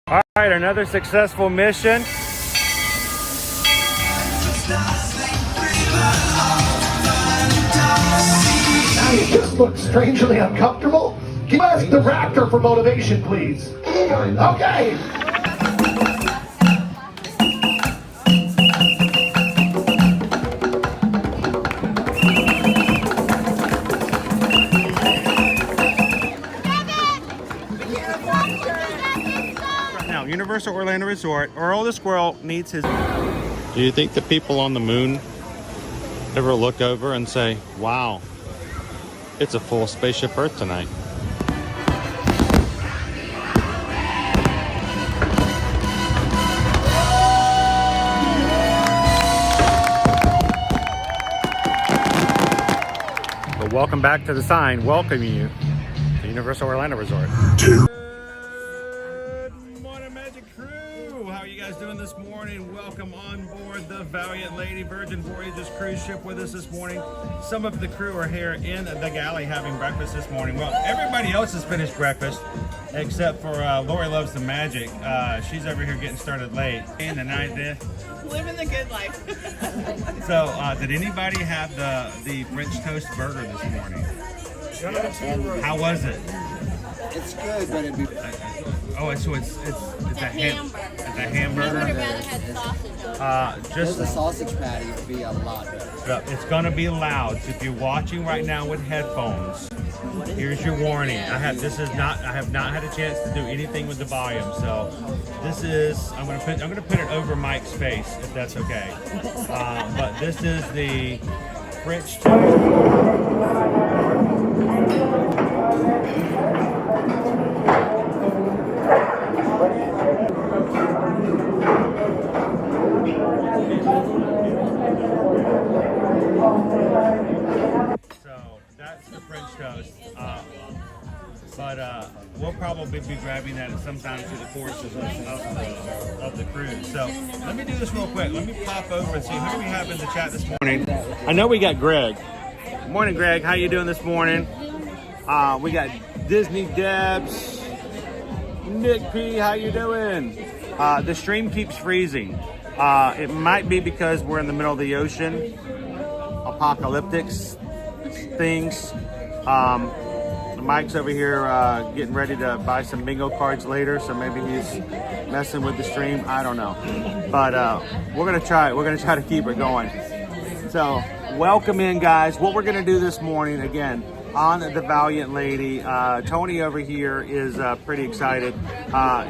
All right, another successful mission. Now you just look strangely uncomfortable. Can you ask the Raptor for motivation, please? Okay. Now, Universal Orlando Resort, Earl the Squirrel needs his... Do you think the people on the moon ever look over and say, wow, it's a full spaceship Earth tonight? But welcome back to the sign welcoming you to Universal Orlando Resort. How are you guys doing this morning? Welcome on board the Valiant Lady Virgin Voyages cruise ship with us this morning. Some of the crew are here in the galley having breakfast this morning. Well, everybody else has finished breakfast except for Lori Loves the Magic. She's over here getting started late. And the night there. Living the good life. So, did anybody have the French toast burger this morning? How was it? It's good, but it'd be... Oh, so it's a hamburger. It's a hamburger. Just the sausage patty would be a lot better. It's gonna be loud. So if you're watching right now with headphones, here's your warning. I have not had a chance to do anything with the volume. So this is I'm gonna put it over Mike's face if that's okay. But this is the French toast. So that's the French toast, but we'll probably be grabbing that at some time through the course of the cruise. So let me do this real quick. Let me pop over and see who we have in the chat this morning. I know we got Greg. Good morning, Greg. How you doing this morning? We got Disney Debs, Nick P. How you doing? The stream keeps freezing. It might be because we're in the middle of the ocean. Apocalyptic things. Mike's over here getting ready to buy some bingo cards later, so maybe he's messing with the stream. I don't know, but we're gonna try it. We're gonna try to keep it going. So welcome in, guys. What we're gonna do this morning, again, on the Valiant Lady. Tony over here is pretty excited.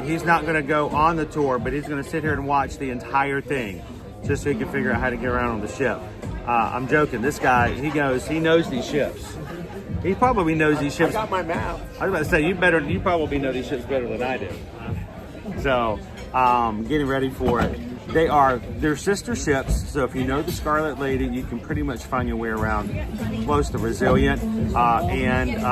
He's not gonna go on the tour, but he's gonna sit here and watch the entire thing, just so he can figure out how to get around on the ship. I'm joking. This guy, he knows these ships. He probably knows these ships. I got my map. I was about to say, you probably know these ships better than I do. So, getting ready for it. They're sister ships, so if you know the Scarlet Lady, you can pretty much find your way around close to Resilient, and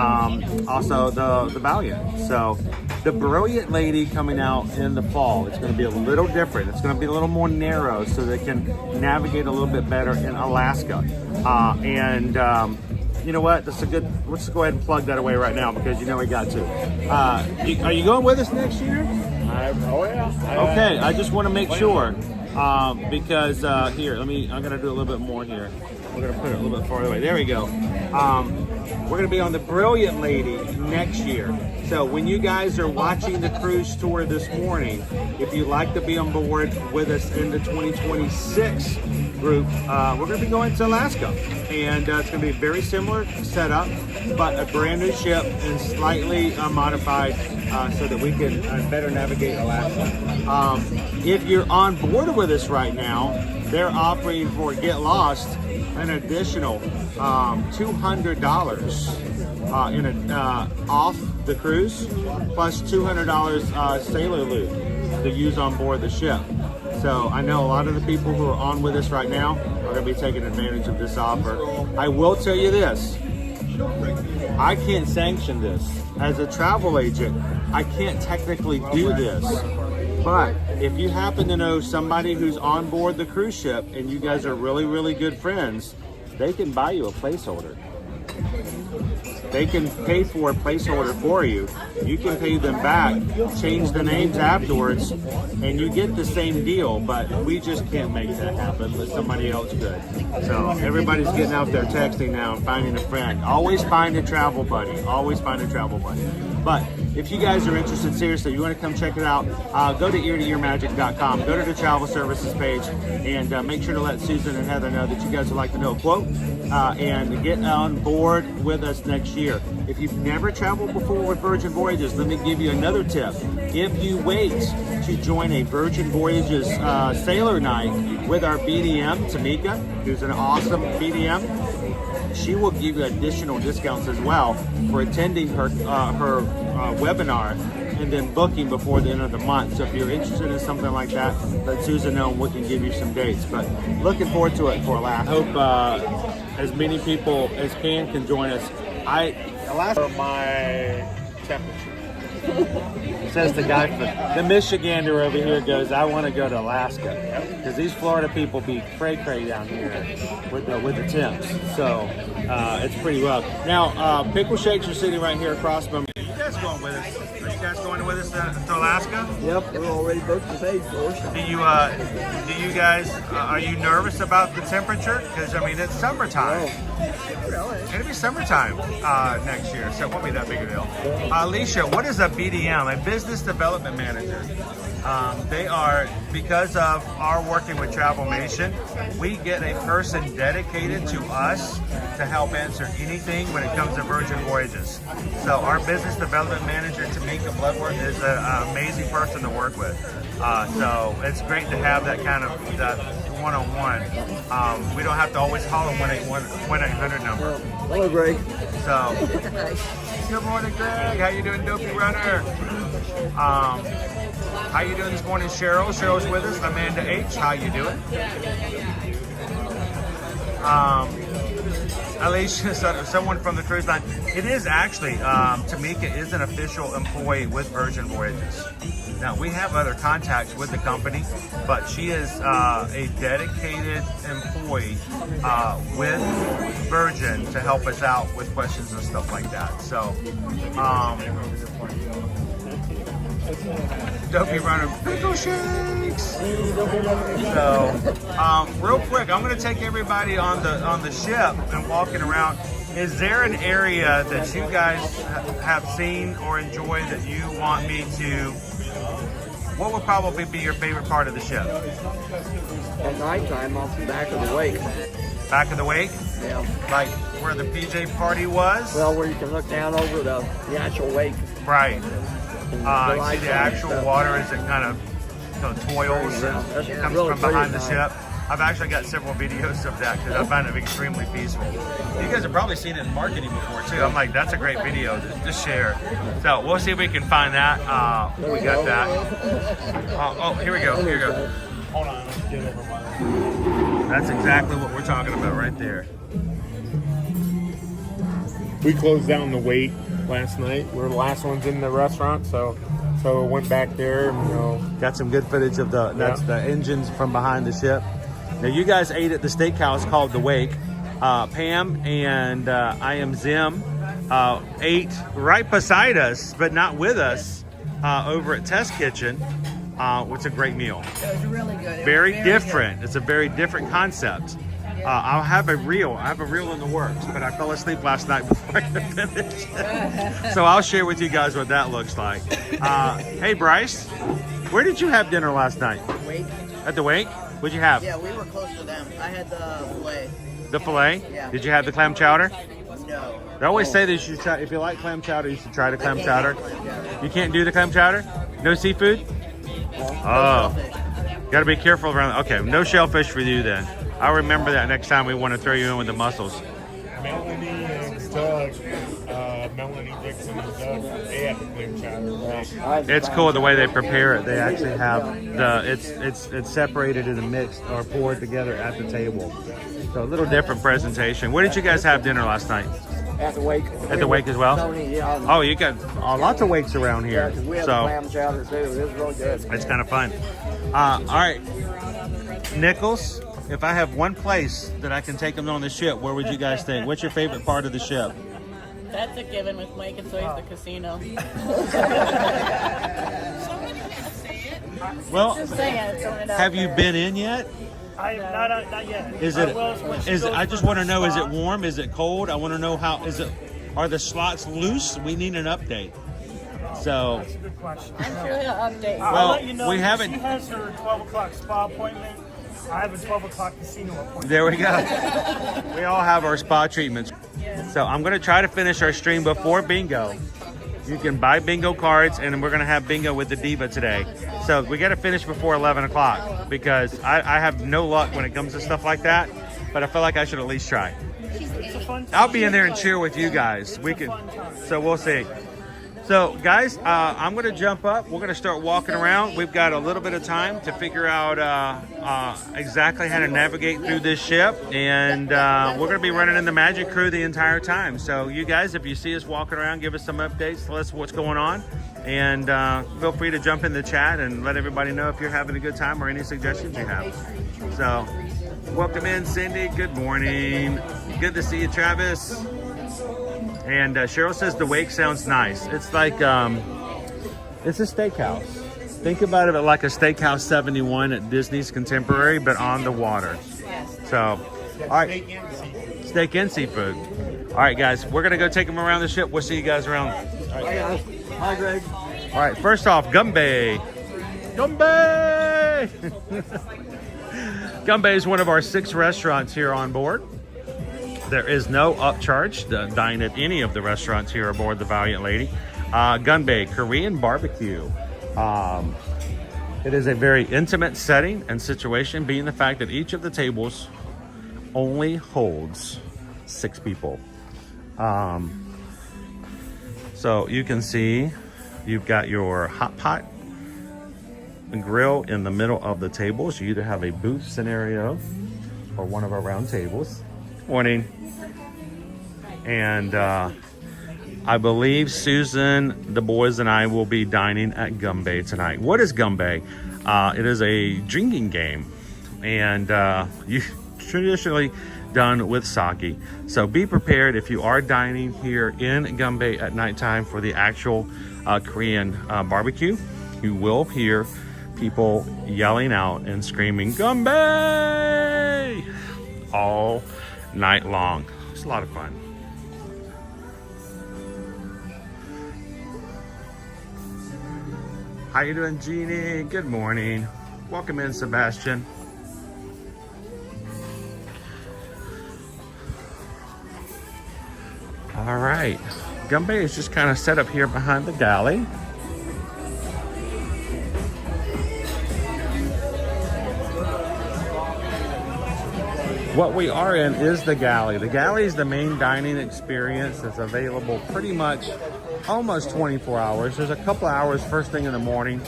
also the Valiant. So the Brilliant Lady coming out in the fall, it's going to be a little different. It's going to be a little more narrow so they can navigate a little bit better in Alaska. You know what? That's a good. Let's just go ahead and plug that away right now because you know we got to. Are you going with us next year? Oh yeah. Okay, I just want to make sure because here, I'm gonna do a little bit more here. We're gonna put it a little bit farther away. There we go. We're gonna be on the Brilliant Lady next year. So when you guys are watching the cruise tour this morning, if you'd like to be on board with us in the 2026 group, we're gonna be going to Alaska, and it's gonna be a very similar setup, but a brand new ship and slightly modified so that we can better navigate Alaska. If you're on board with us right now, they're offering for Get Lost an additional $200 off the cruise, plus $200 sailor loot to use on board the ship. So I know a lot of the people who are on with us right now are going to be taking advantage of this offer. I will tell you this. I can't sanction this. As a travel agent, I can't technically do this. But if you happen to know somebody who's on board the cruise ship and you guys are really, really good friends, they can buy you a placeholder. They can pay for a placeholder for you. You can pay them back, change the names afterwards, and you get the same deal, but we just can't make that happen, but somebody else could. So everybody's getting out there texting now and finding a friend. Always find a travel buddy. Always find a travel buddy. But if you guys are interested, seriously, you want to come check it out, go to ear-to-earmagic.com, go to the travel services page, and make sure to let Susan and Heather know that you guys would like to know a quote and get on board with us next year. If you've never traveled before with Virgin Voyages, let me give you another tip. If you wait to join a Virgin Voyages sailor night with our BDM, Tamika, who's an awesome BDM, she will give you additional discounts as well for attending her webinar and then booking before the end of the month. So if you're interested in something like that, let Susan know and we can give you some dates. But looking forward to it for Alaska. I hope as many people as can join us. Alaska, my temperature. Says the guy, the Michigander over here goes, I want to go to Alaska. Because these Florida people be cray-cray down here with the temps. So it's pretty rough. Now, Pickle Shakes are sitting right here across from me. Are you guys going with us? Are you guys going with us to Alaska? Yep, we're already booked the page for us. Do you guys, are you nervous about the temperature? Because, I mean, it's summertime. It's going to be summertime next year, so it won't be that big a deal. Alicia, what is a BDM, a business development manager? They are, because of our working with Travelmation, we get a person dedicated to us to help answer anything when it comes to Virgin Voyages. So our business development manager, Tamika Bloodworth, is an amazing person to work with. So it's great to have that kind of one-on-one. We don't have to always call a 1-800 number. Hello, Greg. So, good morning, Greg. How you doing, Dopey Runner? How you doing this morning, Cheryl? Cheryl's with us. Amanda H. How you doing? Alicia, someone from the cruise line. It is actually, Tamika is an official employee with Virgin Voyages. Now, we have other contacts with the company, but she is a dedicated employee with Virgin to help us out with questions and stuff like that. So, Dopey Runner, Pickle Shakes. So, real quick, I'm going to take everybody on the ship and walking around. Is there an area that you guys have seen or enjoyed that you want me to? What would probably be your favorite part of the ship? At nighttime, off the back of the wake. Back of the wake? Yeah. Like where the PJ party was? Well, where you can look down over the actual wake. Right. See the actual water as it kind of toils and comes really from behind the pretty ship. I've actually got several videos of that because I find it extremely peaceful. You guys have probably seen it in marketing before too. I'm like, that's a great video to share. So we'll see if we can find that. We got that. Oh, here we go. Here we go. Hold on. Let's get over my... That's exactly what we're talking about right there. We closed down the wait last night. We're the last ones in the restaurant, so went back there and, got some good footage of that's the engines from behind the ship. Now you guys ate at the steakhouse called The Wake. Pam and I am Zim ate right beside us, but not with us, over at Test Kitchen, which is a great meal. It was really good. Very different. It's a very different concept. I have a reel in the works, but I fell asleep last night before I could finish. So I'll share with you guys what that looks like. Hey Bryce, where did you have dinner last night? Wake. At the Wake? What'd you have? Yeah, we were close to them. I had the filet. The filet? Yeah. Did you have the clam chowder? No. They always say that you should try, if you like clam chowder, you should try the clam chowder. Clam chowder. You can't do the clam chowder? No seafood? Oh. Got to be careful around. Okay, no shellfish for you then. I'll remember that next time we want to throw you in with the mussels. Melanie and Doug, Melanie Dixon and Doug, they had the clam chowder. It's cool the way they prepare it. They actually have it's separated and mixed or poured together at the table. So a little different presentation. Where did you guys have dinner last night? At the wake. At the wake as well? Oh, you got lots of wakes around here. Yeah, we had so clam chowder too. It was really good. it's kind of fun. All right, Nichols. If I have one place that I can take them on the ship, where would you guys think? What's your favorite part of the ship? That's a given with Mike. It's always the casino. Well, Just saying, throwing it out have you there. been in yet? Not yet. Is it? I just want to know. Is it warm? Is it cold? I want to know how. Is it? Are the slots loose? We need an update. So. That's a good question. I'm sure he'll update. Well, I'll let you know. we haven't- She has her 12 o'clock spa appointment. I have a 12 o'clock casino appointment. There we go. We all have our spa treatments. So I'm going to try to finish our stream before bingo. You can buy bingo cards, and we're going to have bingo with the Diva today. So we got to finish before 11 o'clock because I have no luck when it comes to stuff like that. But I feel like I should at least try. It's a fun time. I'll be in there and cheer with you guys. We can. So we'll see. So guys, I'm going to jump up. We're going to start walking around. We've got a little bit of time to figure out exactly how to navigate through this ship. And we're going to be running in the Magic Crew the entire time. So you guys, if you see us walking around, give us some updates. Tell us what's going on. And feel free to jump in the chat and let everybody know if you're having a good time or any suggestions you have. So welcome in, Cindy. Good morning. Good to see you, Travis. And Cheryl says the wake sounds nice. It's like, it's a steakhouse. Think about it like a Steakhouse 71 at Disney's Contemporary, but on the water. So, all right. Steak and seafood. All right, guys, we're going to go take them around the ship. We'll see you guys around. All right, guys. Hi, Greg. All right, first off, Gumby. Gumby! Gumby is one of our 6 restaurants here on board. There is no upcharge to dine at any of the restaurants here aboard the Valiant Lady. Gumby, Korean barbecue. It is a very intimate setting and situation, being the fact that each of the tables only holds 6 people. So you can see you've got your hot pot and grill in the middle of the tables. You either have a booth scenario or one of our round tables. Morning. And I believe Susan, the boys, and I will be dining at Gumby tonight. What is Gumby? It is a drinking game, and you traditionally done with sake. So be prepared if you are dining here in Gumby at nighttime for the actual Korean barbecue. You will hear people yelling out and screaming Gumby all night long. It's a lot of fun. How you doing, Jeannie? Good morning. Welcome in, Sebastian. All right. Gumby is just kind of set up here behind the galley. What we are in is the galley. The galley is the main dining experience that's available pretty much almost 24 hours. There's a couple hours first thing in the morning,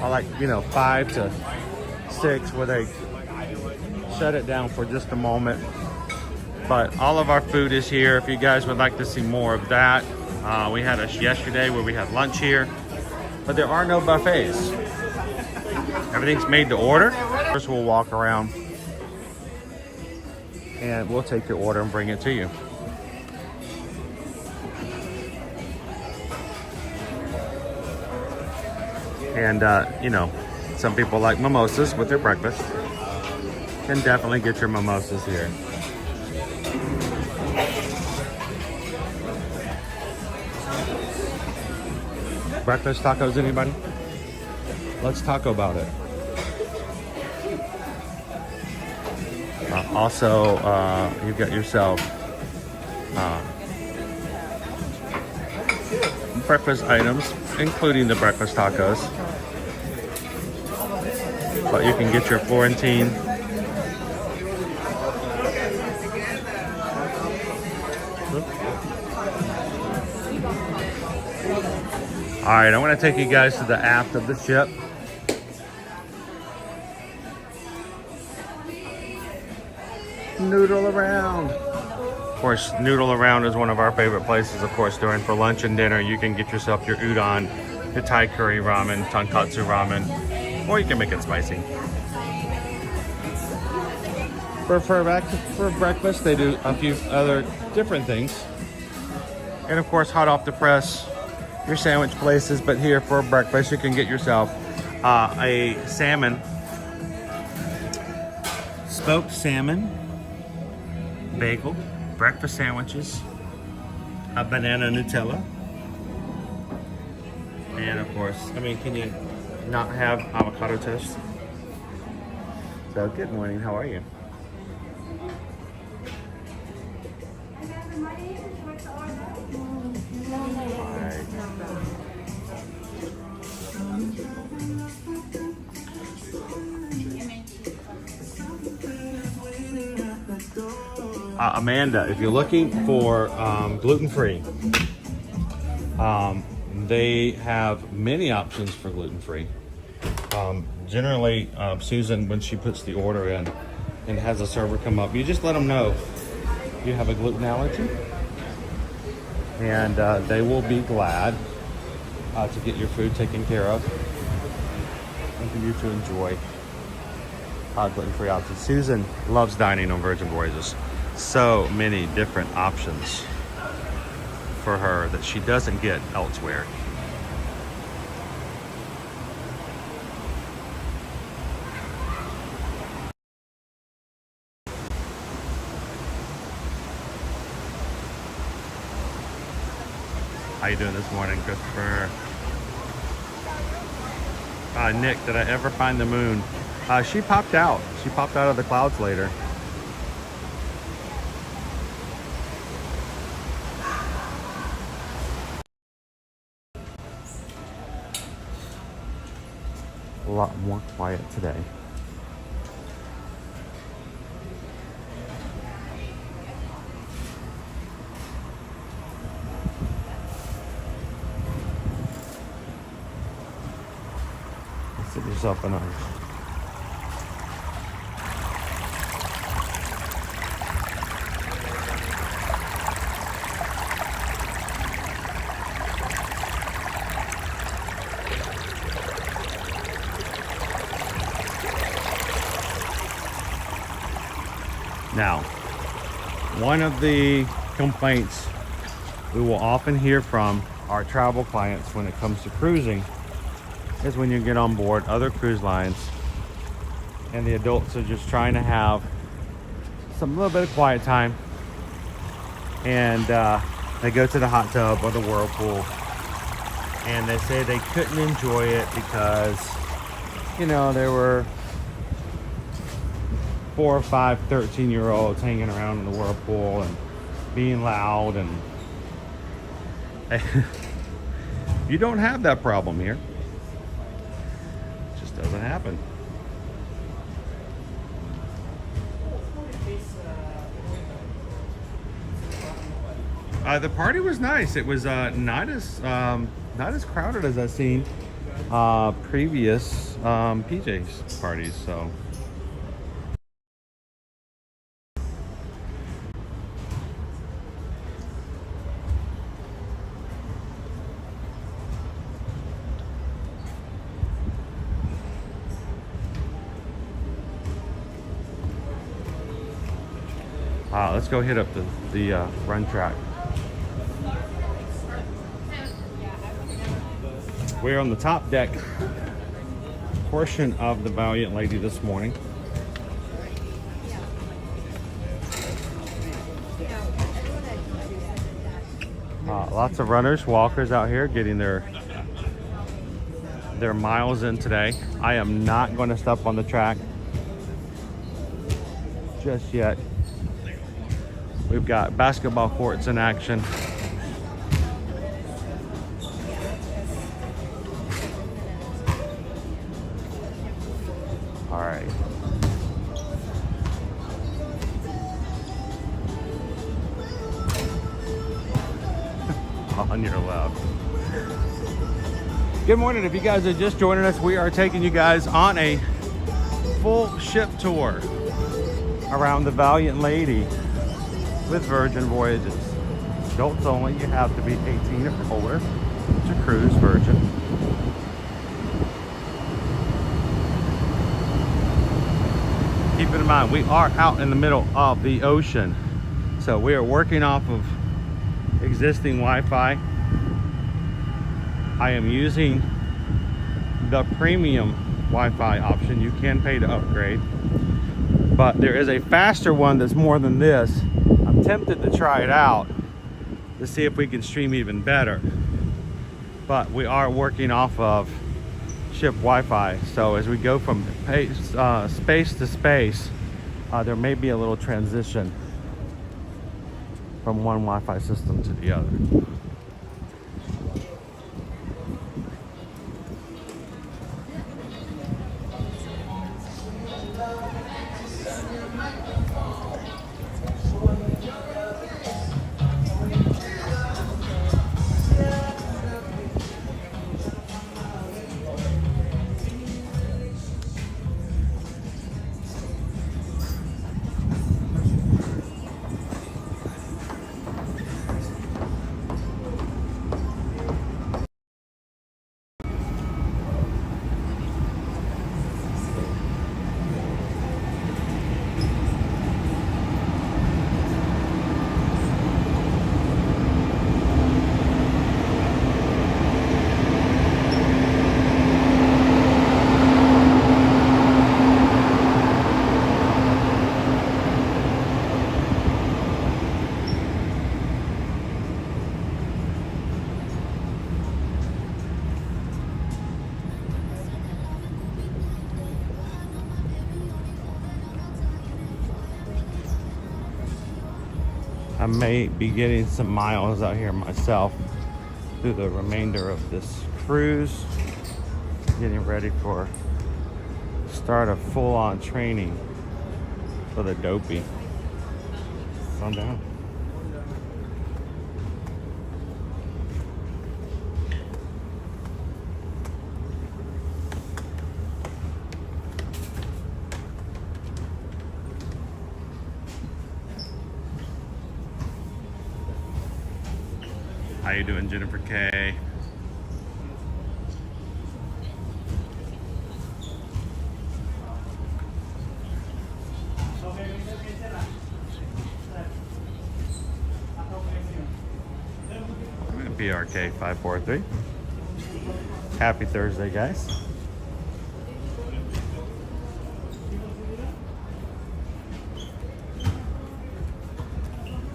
like 5 to 6, where they shut it down for just a moment. But all of our food is here. If you guys would like to see more of that, we had us yesterday where we had lunch here, but there are no buffets. Everything's made to order. First, we'll walk around and we'll take your order and bring it to you. And some people like mimosas with their breakfast. Can definitely get your mimosas here. Breakfast tacos, anybody? Let's taco about it. Also, you've got yourself breakfast items, including the breakfast tacos. But you can get your Florentine. All right, I want to take you guys to the aft of the ship. Noodle around. Of course, noodle around is one of our favorite places, of course, during for lunch and dinner. You can get yourself your udon, your Thai curry ramen, tonkatsu ramen, or you can make it spicy. For breakfast, they do a few other different things. And of course, hot off the press, your sandwich places. But here for breakfast, you can get yourself a salmon, smoked salmon, bagel, breakfast sandwiches, a banana Nutella, and of course, I mean, can you not have avocado toast? So, good morning, how are you? Amanda, if you're looking for gluten-free, they have many options for gluten-free. Generally, Susan, when she puts the order in and has a server come up, you just let them know you have a gluten allergy, and they will be glad to get your food taken care of and for you to enjoy gluten-free options. Susan loves dining on Virgin Voyages. So many different options for her that she doesn't get elsewhere. How you doing this morning, Christopher? Nick, did I ever find the moon? She popped out. She popped out of the clouds later. A lot more quiet today. Sit yourself in on. Now, one of the complaints we will often hear from our travel clients when it comes to cruising is when you get on board other cruise lines and the adults are just trying to have some little bit of quiet time, and they go to the hot tub or the whirlpool and they say they couldn't enjoy it because, you know, there were 4 or 5 13-year-olds hanging around in the whirlpool and being loud, and you don't have that problem here. It just doesn't happen. The party was nice. It was not as crowded as I've seen previous PJ's parties. So. Let's go hit up the run track. We're on the top deck portion of the Valiant Lady this morning. Lots of runners, walkers out here getting their miles in today. I am not going to step on the track just yet. We've got basketball courts in action. All right. On your left. Good morning. If you guys are just joining us, we are taking you guys on a full ship tour around the Valiant Lady with Virgin Voyages. Adults only. You have to be 18 or older to cruise Virgin. Keep in mind, we are out in the middle of the ocean, so we are working off of existing Wi-Fi. I am using the premium Wi-Fi option. You can pay to upgrade, but there is a faster one that's more than this. I'm tempted to try it out to see if we can stream even better, but we are working off of ship Wi-Fi. So as we go from space to space, there may be a little transition from one Wi-Fi system to the other. I may be getting some miles out here myself through the remainder of this cruise, getting ready for start of full-on training for the dopey. Calm down. How you doing, Jennifer K? BRK 543. Happy Thursday, guys.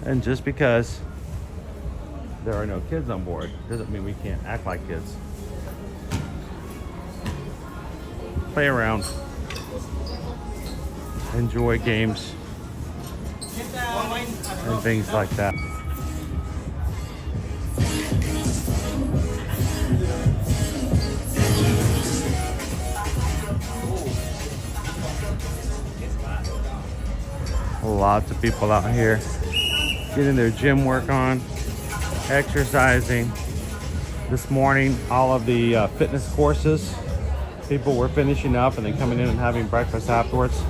And just because there are no kids on board doesn't mean we can't act like kids. Play around, enjoy games and things like that. Lots of people out here getting their gym work on, exercising. This morning, all of the fitness courses, people were finishing up and then coming in and having breakfast afterwards.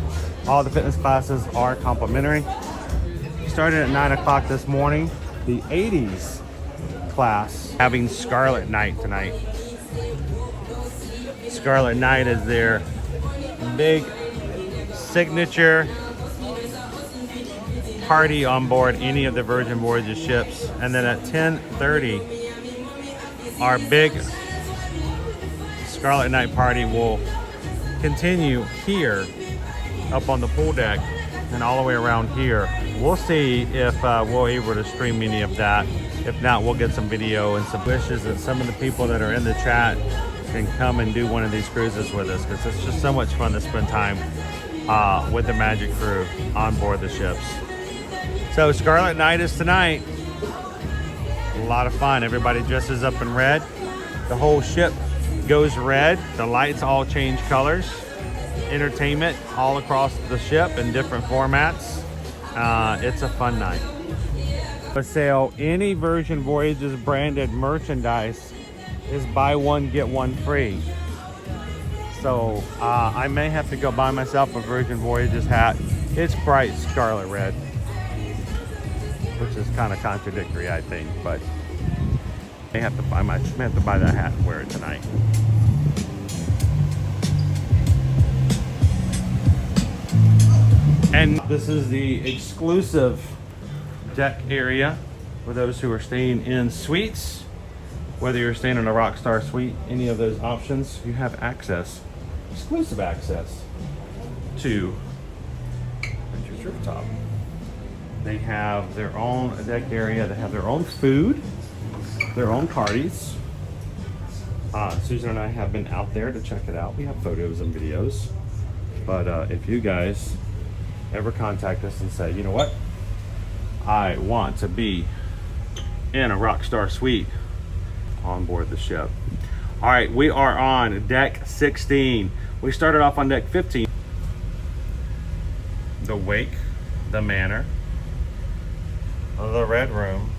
All the fitness classes are complimentary. Started at 9 o'clock this morning. The 80s class having Scarlet Night tonight. Scarlet Night is their big signature party on board any of the Virgin Voyages ships. And then at 10:30, our big Scarlet Night party will continue here up on the pool deck and all the way around here. We'll see if we're able to stream any of that. If not, we'll get some video and some wishes that some of the people that are in the chat can come and do one of these cruises with us, because it's just so much fun to spend time with the Magic crew on board the ships. So Scarlet Night is tonight. A lot of fun. Everybody dresses up in red. The whole ship goes red. The lights all change colors. Entertainment all across the ship in different formats. It's a fun night. For sale, any Virgin Voyages branded merchandise is buy one, get one free. So I may have to go buy myself a Virgin Voyages hat. It's bright scarlet red, which is kind of contradictory, I think, but I may have to buy that hat and wear it tonight. And this is the exclusive deck area For those who are staying in suites, whether you're staying in a Rockstar suite, any of those options, you have access, exclusive access to Adventures Rooftop. They have their own deck area. They have their own food, their own parties. Susan and I have been out there to check it out. We have photos and videos. But if you guys ever contact us and say, you know what, I want to be in a Rockstar suite on board the ship. All right, we are on deck 16. We started off on deck 15. The Wake, the Manor, the Red Room.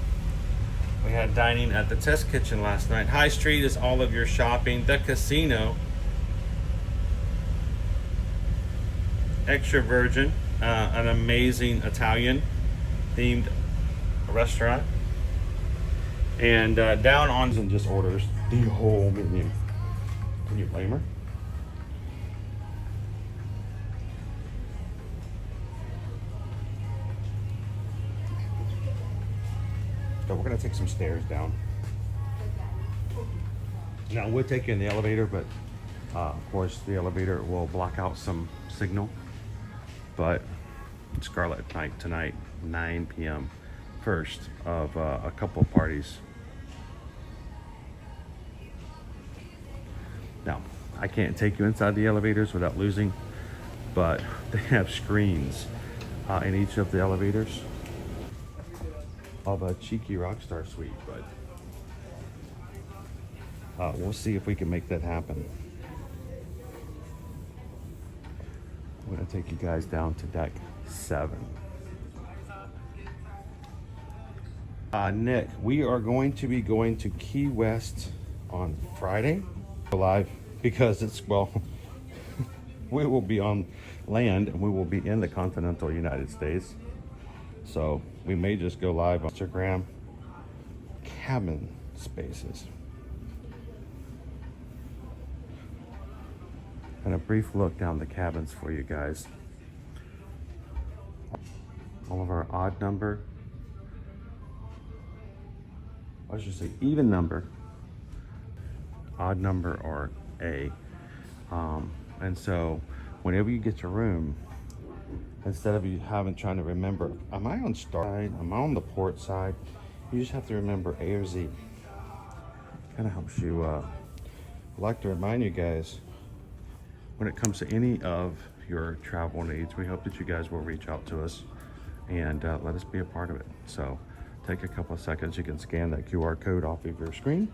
We had dining at the Test Kitchen last night. High Street is all of your shopping. The casino. Extra Virgin, an amazing Italian themed restaurant. And down on and just orders the whole menu. Can you blame her? So we're gonna take some stairs down. Now we'll take you in the elevator, but of course the elevator will block out some signal. But Scarlet Night tonight, 9 p.m. First of a couple of parties. Now, I can't take you inside the elevators without losing, but they have screens in each of the elevators of a cheeky Rockstar suite, but we'll see if we can make that happen. I'm gonna take you guys down to deck 7. Nick, we are going to be going to Key West on Friday live because it's, well, we will be on land and we will be in the continental United States. So we may just go live on Instagram. Cabin spaces. And a brief look down the cabins for you guys. All of our odd number, I should say even number, odd number or A. And so whenever you get your room, instead of you trying to remember, am I on starboard side, am I on the port side, you just have to remember A or Z. Kind of helps you. I'd like to remind you guys, when it comes to any of your travel needs, we hope that you guys will reach out to us and let us be a part of it. So take a couple of seconds. You can scan that QR code off of your screen,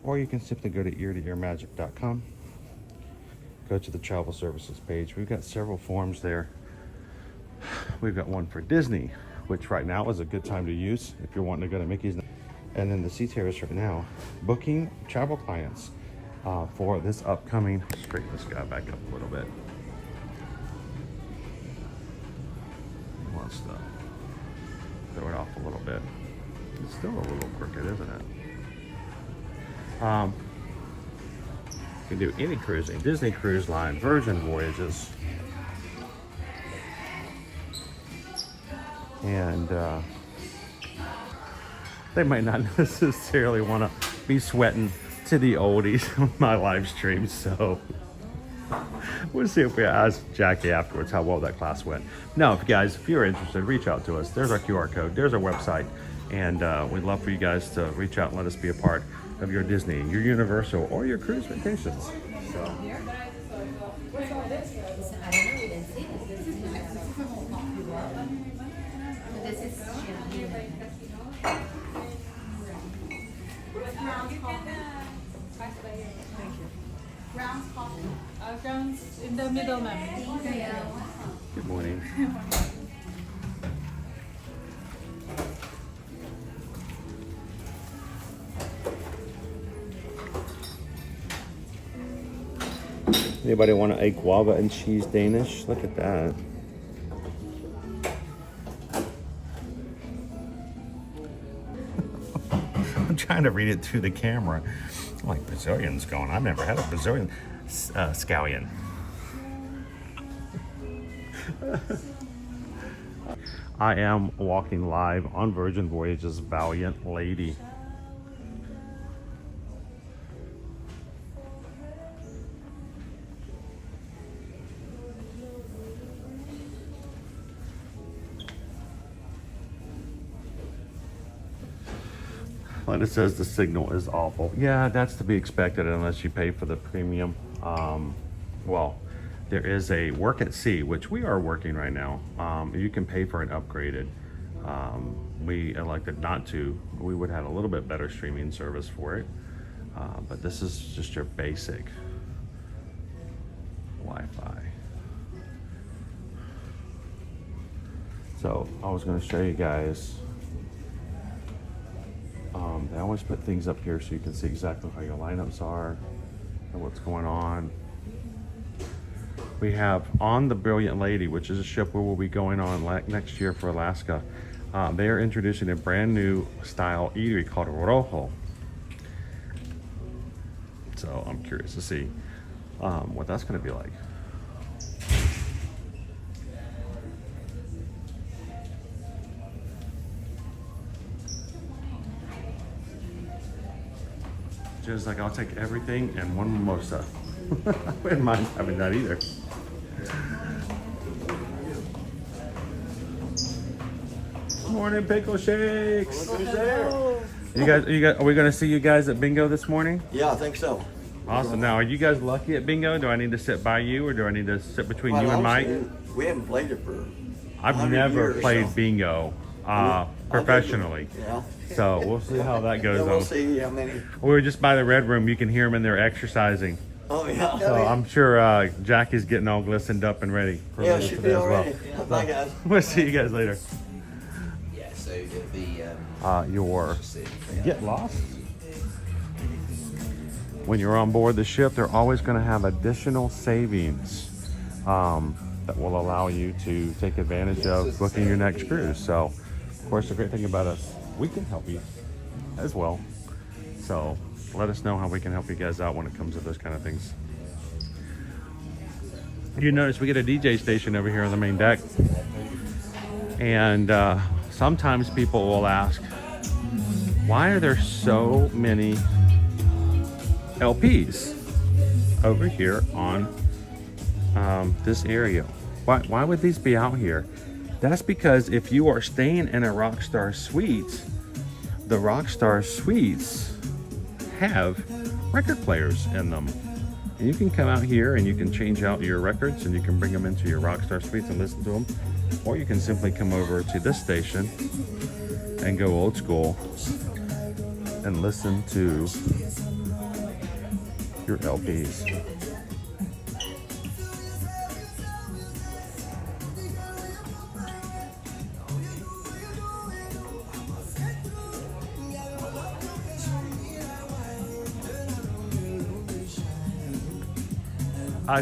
or you can simply go to eartoearmagic.com, go to the travel services page. We've got several forms there. We've got one for Disney, which right now is a good time to use if you're wanting to go to Mickey's. And then the C Terrace right now, booking travel clients for this upcoming, straighten this guy back up a little bit. He wants to throw it off a little bit. It's still a little crooked, isn't it? You can do any cruising, Disney Cruise Line, Virgin Voyages. And they might not necessarily want to be sweating to the oldies on my live stream, so we'll see if we ask Jackie afterwards how well that class went. Now, if you're interested, reach out to us. There's our QR code, there's our website, and we'd love for you guys to reach out and let us be a part of your Disney, your Universal, or your cruise vacations. So. Grounds in the middle, ma'am. Good morning. Anybody want a guava and cheese Danish? Look at that. I'm trying to read it through the camera. I'm like, Brazilian's going. I've never had a Brazilian scallion. I am walking live on Virgin Voyages Valiant Lady. And it says the signal is awful. Yeah, that's to be expected unless you pay for the premium. Well, there is a work at sea, which we are working right now. You can pay for an upgraded. We elected not to. We would have a little bit better streaming service for it. But this is just your basic Wi-Fi. So I was going to show you guys. They always put things up here so you can see exactly how your lineups are and what's going on. We have on the Brilliant Lady, which is a ship where we'll be going on next year for Alaska. They are introducing a brand new style eatery called Rojo. So I'm curious to see what that's going to be like. Just like, I'll take everything and one mimosa. I wouldn't mind having that either. Morning, pickle shakes. You guys, are we gonna see you guys at bingo this morning? Yeah, I think so. Awesome. Now, are you guys lucky at bingo? Do I need to sit by you, or do I need to sit between you and Mike? We haven't played it for. I've never played bingo professionally. Yeah. So we'll see how that goes. We'll see how many. We were just by the red room. You can hear them in there exercising. Oh yeah. So I'm sure Jackie's getting all glistened up and ready for Yeah, later she'll today be as all well. ready. Bye guys. We'll see you guys later. Yeah, so the Your get lost. When you're on board the ship, they're always going to have additional savings that will allow you to take advantage of booking your next cruise. So, of course, the great thing about us, we can help you as well. So let us know how we can help you guys out when it comes to those kind of things. You notice we get a DJ station over here on the main deck. And sometimes people will ask, why are there so many LPs over here on this area? Why would these be out here? That's because if you are staying in a Rockstar Suite, the Rockstar Suites have record players in them. And you can come out here and you can change out your records and you can bring them into your Rockstar Suites and listen to them. Or you can simply come over to this station and go old school and listen to your LPs.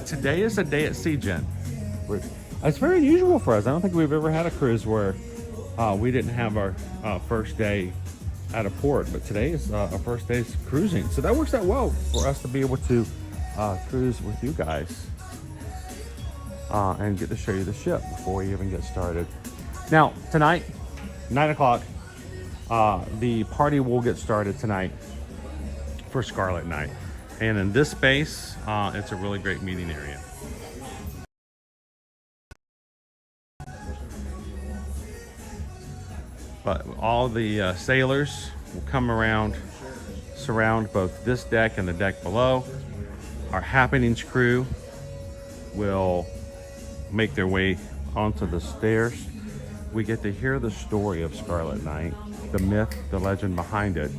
Today is a day at sea, Jen. It's very unusual for us. I don't think we've ever had a cruise where we didn't have our first day at a port, but today is our first day cruising. So that works out well for us to be able to cruise with you guys and get to show you the ship before we even get started. Now, tonight, 9 o'clock, the party will get started tonight for Scarlet Night. And in this space, it's a really great meeting area. But all the sailors will come around, surround both this deck and the deck below. Our happenings crew will make their way onto the stairs. We get to hear the story of Scarlet Night, the myth, the legend behind it.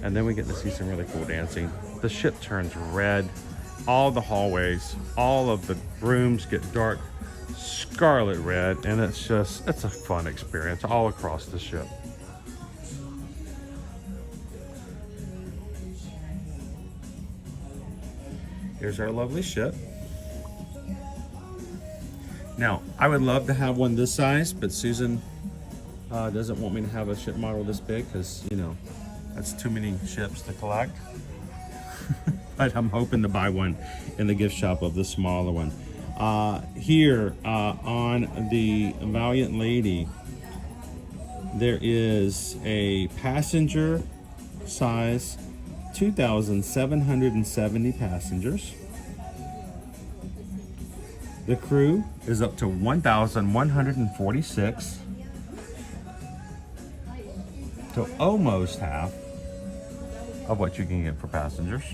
And then we get to see some really cool dancing. The ship turns red. All the hallways, all of the rooms get dark scarlet red, and it's a fun experience all across the ship. Here's our lovely ship. Now, I would love to have one this size, but Susan doesn't want me to have a ship model this big because, you know, that's too many ships to collect. But I'm hoping to buy one in the gift shop of the smaller one. Here on the Valiant Lady, There is a passenger size, 2,770 passengers. The crew is up to 1,146. So almost half of what you can get for passengers.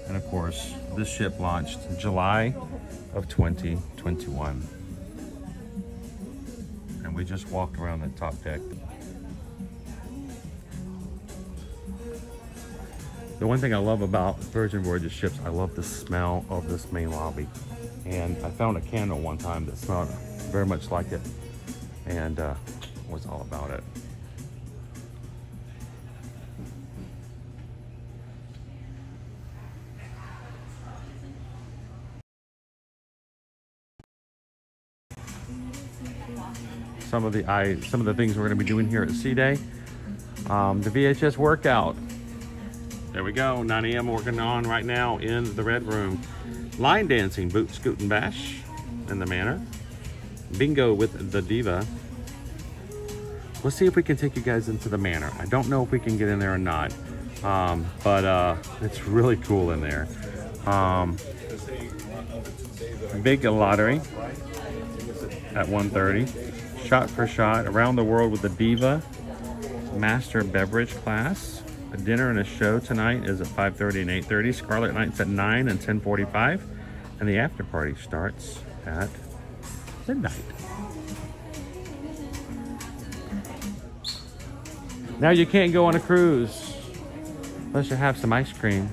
And of course, this ship launched in July of 2021. And we just walked around the top deck. The one thing I love about Virgin Voyages ships, I love the smell of this main lobby. And I found a candle one time that smelled very much like it, and was all about it. Some of the things we're going to be doing here at Sea Day. The VHS workout. There we go. 9 a.m. working on right now in the red room. Line dancing, boot, scoot, and bash in the manor. Bingo with the diva. Let's see if we can take you guys into the manor. I don't know if we can get in there or not, but it's really cool in there. Big lottery at 1:30. Shot for shot, around the world with the diva. Master beverage class. A dinner and a show tonight is at 5:30 and 8:30. Scarlet Night's at 9 and 10:45. And the after party starts at midnight. Now you can't go on a cruise unless you have some ice cream.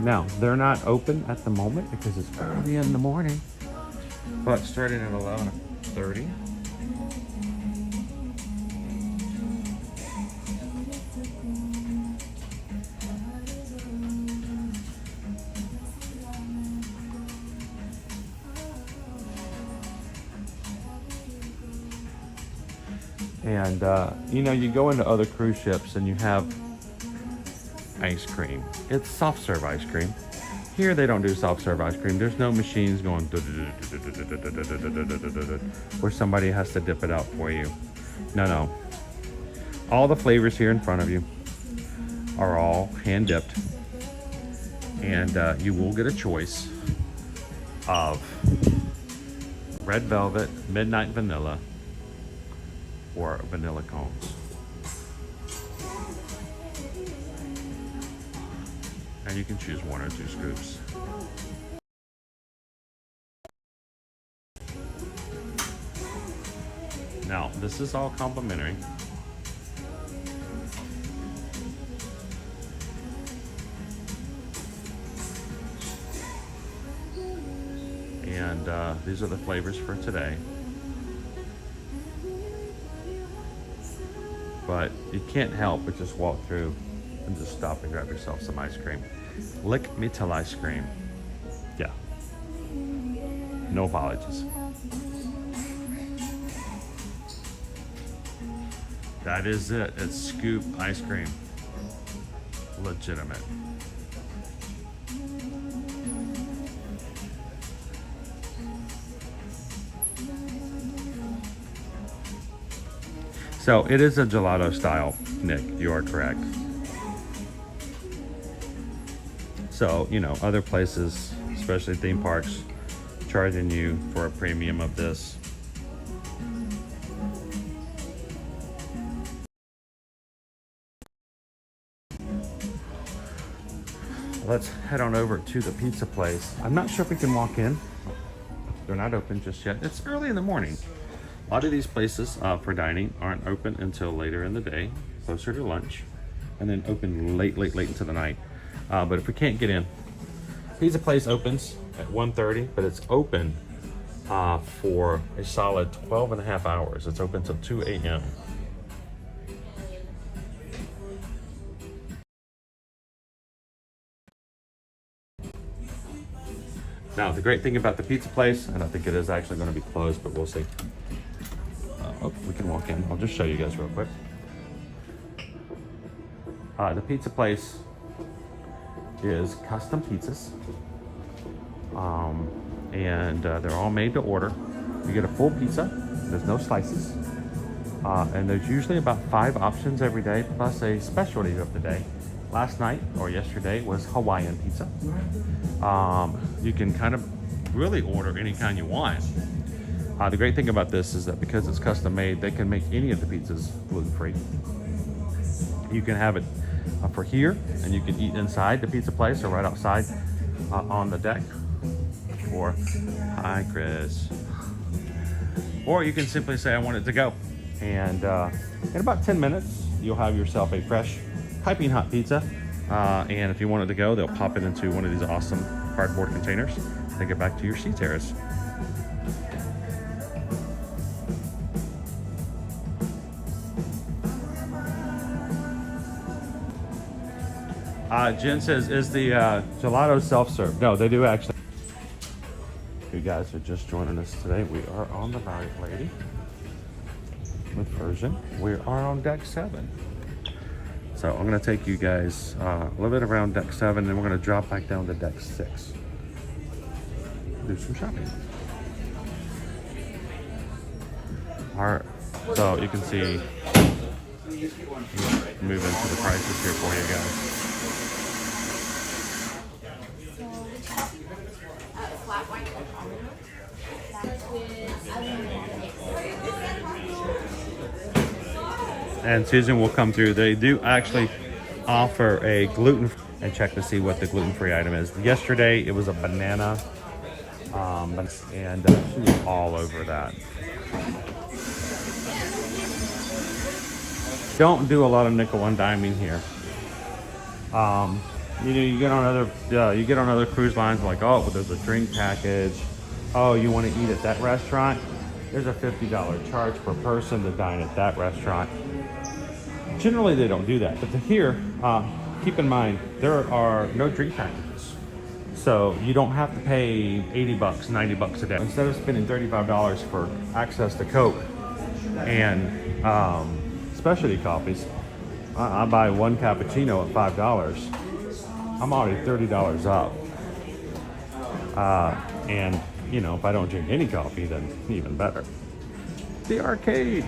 Now, they're not open at the moment because it's early in the morning. But starting at 11:30. And you know, you go into other cruise ships and you have ice cream. It's soft serve ice cream. Here they don't do soft serve ice cream. There's no machines going where somebody has to dip it out for you. No. All the flavors here in front of you are all hand dipped, and you will get a choice of red velvet, midnight vanilla, or vanilla cones. And you can choose 1 or 2 scoops. Now, this is all complimentary. And these are the flavors for today. But you can't help but just walk through and just stop and grab yourself some ice cream. Lick me till I scream. Yeah. No apologies. That is it. It's scoop ice cream. Legitimate. So it is a gelato style, Nick. You are correct. So, you know, other places, especially theme parks, charging you for a premium of this. Let's head on over to the pizza place. I'm not sure if we can walk in. They're not open just yet. It's early in the morning. A lot of these places for dining aren't open until later in the day, closer to lunch, and then open late into the night. But if we can't get in, pizza place opens at 1:30, but it's open for a solid 12 and a half hours. It's open till 2 a.m. Now, the great thing about the pizza place, and I think it is actually going to be closed, but we'll see. Oh, we can walk in. I'll just show you guys real quick. The pizza place is custom pizzas. And they're all made to order. You get a full pizza. There's no slices. And there's usually about 5 options every day, plus a specialty of the day. Last night or yesterday was Hawaiian pizza. You can kind of really order any kind you want. The great thing about this is that because it's custom made, they can make any of the pizzas gluten-free. You can have it for here, and you can eat inside the pizza place or right outside on the deck. Or, hi Chris. Or you can simply say, I want it to go. And in about 10 minutes, you'll have yourself a fresh, piping hot pizza. And if you want it to go, they'll pop it into one of these awesome cardboard containers. Take it back to your sea terrace. Jen says, is the gelato self-serve? No, they do actually. You guys are just joining us today. We are on the Valiant Lady with Virgin. We are on deck 7. So I'm going to take you guys a little bit around deck 7, and we're going to drop back down to deck 6. Do some shopping. All right, so you can see, move into the prices here for you guys. And Susan will come through. They do actually offer a gluten, and check to see what the gluten-free item is. Yesterday it was a banana, and she was all over that. Don't do a lot of nickel and diming here. You know, you get on other cruise lines like, oh, well, there's a drink package. Oh, you want to eat at that restaurant? There's a $50 charge per person to dine at that restaurant. Generally, they don't do that, but here, keep in mind, there are no drink packages. So you don't have to pay 80 bucks, 90 bucks a day. Instead of spending $35 for access to Coke and specialty coffees, I buy one cappuccino at $5. I'm already $30 up. And you know, if I don't drink any coffee, then even better. The arcade.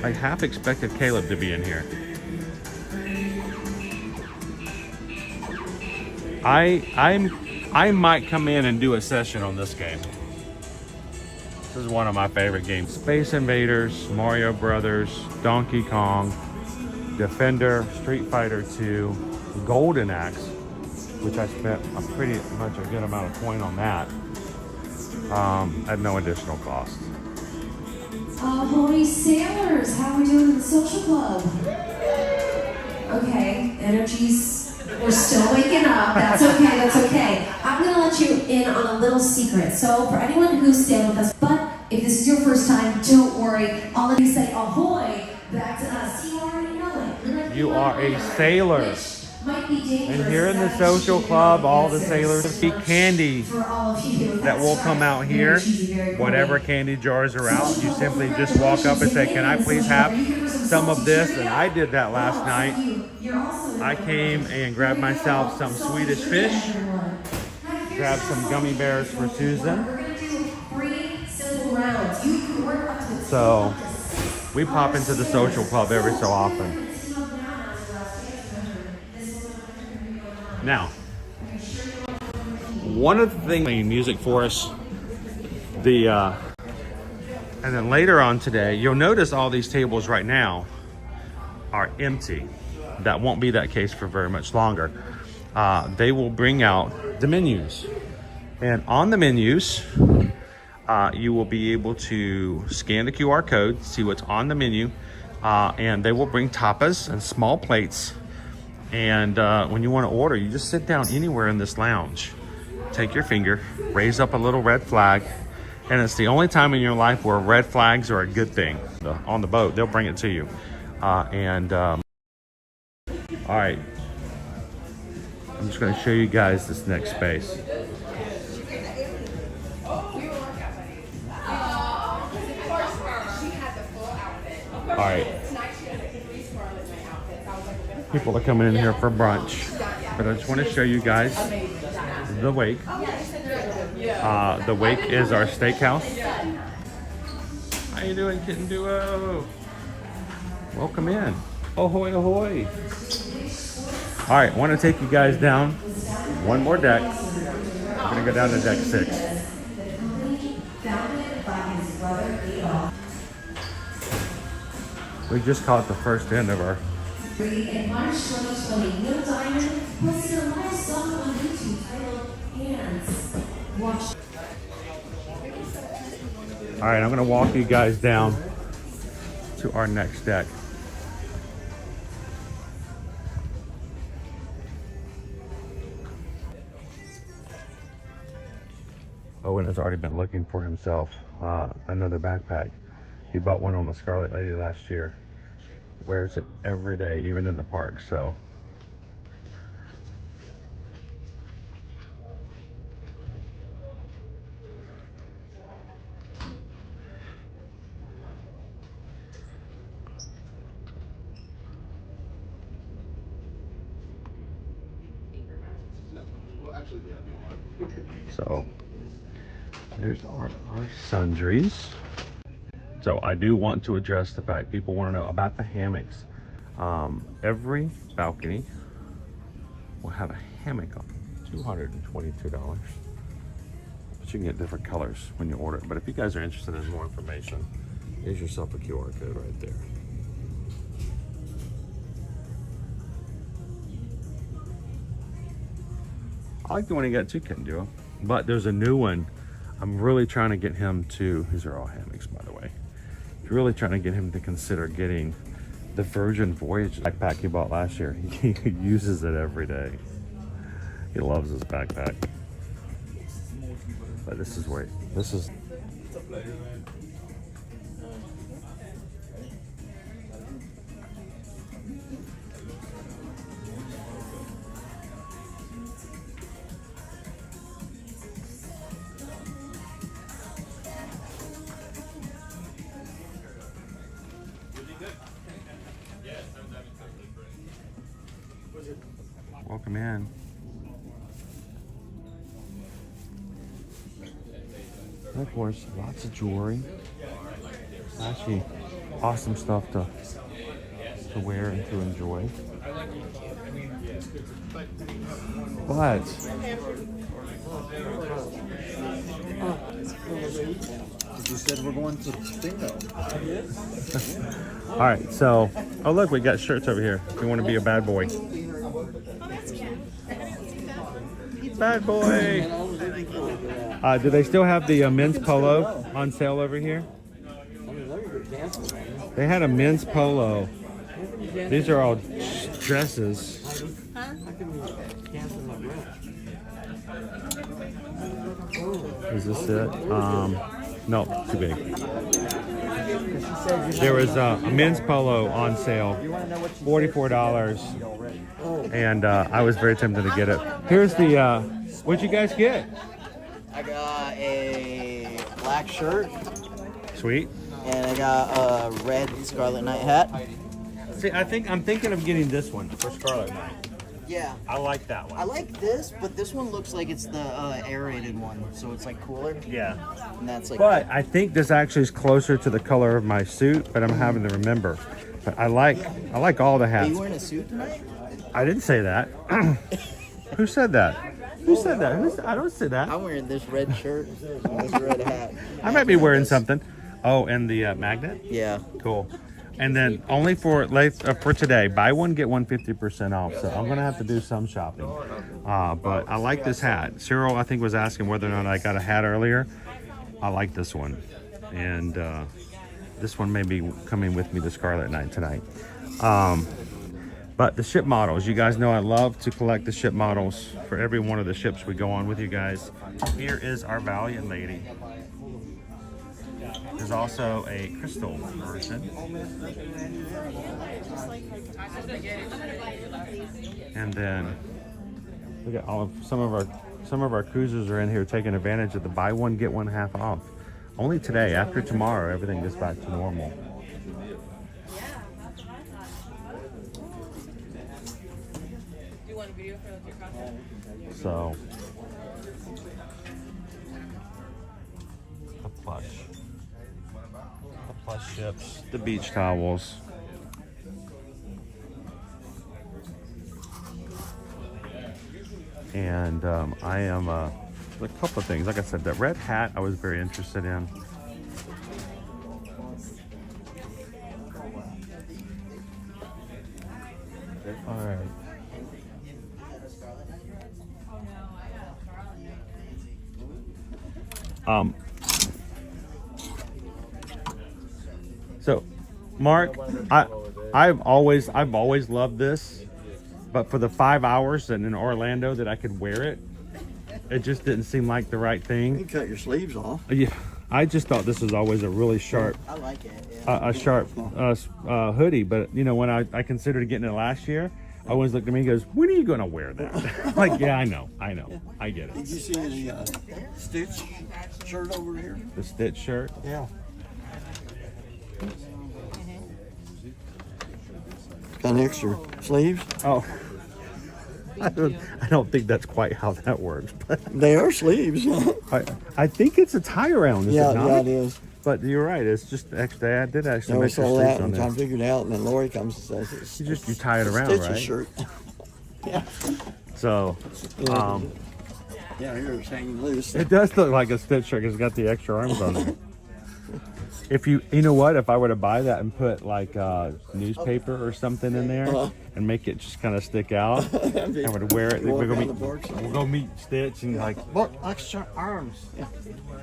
I half expected Caleb to be in here. I might come in and do a session on this game. This is one of my favorite games. Space Invaders, Mario Brothers, Donkey Kong, Defender, Street Fighter 2, Golden Axe, which I spent pretty much a good amount of coin on that at no additional cost. Ahoy sailors, how are we doing in the social club? Okay, energies, we're still waking up. That's okay, that's okay. I'm gonna let you in on a little secret. So for anyone who's sailed with us, but if this is your first time, don't worry. All of you say ahoy back to us. You already know it. You are a sailor. And here in the social club, all the sailors eat candy that will come out here. Whatever candy jars are out, you simply just walk up and say, can I please have some of this? And I did that last night. I came and grabbed myself some Swedish fish, grabbed some gummy bears for Susan. So we pop into the social club every so often. Now, one of the things playing music for us, and then later on today, you'll notice all these tables right now are empty. That won't be that case for very much longer. They will bring out the menus, and on the menus, you will be able to scan the QR code, see what's on the menu, and they will bring tapas and small plates. And when you want to order, you just sit down anywhere in this lounge, take your finger, raise up a little red flag, and it's the only time in your life where red flags are a good thing. On the boat, they'll bring it to you. All right, I'm just going to show you guys this next space. All right. People are coming in here for brunch, but I just want to show you guys the wake. The wake is our steakhouse. How you doing, Kitten Duo? Welcome in. Ahoy, ahoy. All right, I want to take you guys down one more deck. We're gonna go down to deck 6. We just caught the first end of our. In March 2020, Neil Diamond posted a live song on YouTube titled Hands. Watch. All right, I'm gonna walk you guys down to our next deck. Owen has already been looking for himself another backpack. He bought one on the Scarlet Lady last year. Wears it every day, even in the park, so. So, there's our sundries. So I do want to address the fact people want to know about the hammocks. Every balcony will have a hammock on $222. But you can get different colors when you order it. But if you guys are interested in more information, here's yourself a QR code right there. I like the one he got too, Kitten Duo. But there's a new one. I'm really trying to get him to, these are all hammocks by the way. Really trying to get him to consider getting the Virgin Voyages backpack he bought last year. He uses it every day. He loves his backpack. But this is where, this is. Welcome in. And of course, lots of jewelry. Actually, awesome stuff to wear and to enjoy. But You said we're going to bingo. all right, so oh look, we got shirts over here. If you want to be a bad boy. Bad boy. Do they still have the men's polo on sale over here? They had a men's polo. These are all dresses. Is this it? No, too big. There was a men's polo on sale, $44. And I was very tempted to get it. Here's the, what'd you guys get? I got a black shirt. Sweet. And I got a red Scarlet Knight hat. See, I'm thinking of getting this one for Scarlet Knight. Yeah. I like that one. I like this, but this one looks like it's the aerated one, so it's like cooler. Yeah. And that's like. But I think this actually is closer to the color of my suit, but I'm having to remember. But I like all the hats. Are you wearing a suit tonight? I didn't say that. Who said that? Who said that? I don't say that. I'm wearing this red shirt and this red hat. I might be wearing something. Oh, and the magnet? Yeah. Cool. And then only for today, buy one, get one 50% off. So I'm going to have to do some shopping. But I like this hat. Cyril, I think, was asking whether or not I got a hat earlier. I like this one. And this one may be coming with me to Scarlet Knight tonight. But the ship models, you guys know I love to collect the ship models for every one of the ships we go on with you guys. Here is our Valiant Lady. There's also a crystal version. And then look at some of our cruisers are in here taking advantage of the buy one get one half off. Only today. After tomorrow, everything gets back to normal. So a ships, the beach towels. And I am a couple of things. Like I said, that red hat I was very interested in. All right. So, Mark, I've always loved this, but for the 5 hours and in Orlando that I could wear it, it just didn't seem like the right thing. You cut your sleeves off. Yeah, I just thought this was always a really sharp, I like it. Yeah. a sharp hoodie. But you know, when I considered getting it last year, I always looked at me and goes, "When are you going to wear that?" Like, yeah, I know, I get it. Did you see the Stitch shirt over here? The Stitch shirt. Yeah. Got extra sleeves? Oh, I don't think that's quite how that works. But They are sleeves. I think it's a tie around. Is Yeah, it not? yeah, it is. But you're right. It's just extra. I did actually I make extra saw sleeves that on and I there. figured it out, and then Lori comes and says, it's You tie it around, Stitch's right? shirt. Yeah. So, Yeah, here it's hanging loose. it does look like a Stitch shirt 'cause it's got the extra arms on there. If you know what, if I were to buy that and put like newspaper or something in there and make it just kind of stick out, I would wear it. We'll go meet Stitch and like, look, extra arms. Yeah.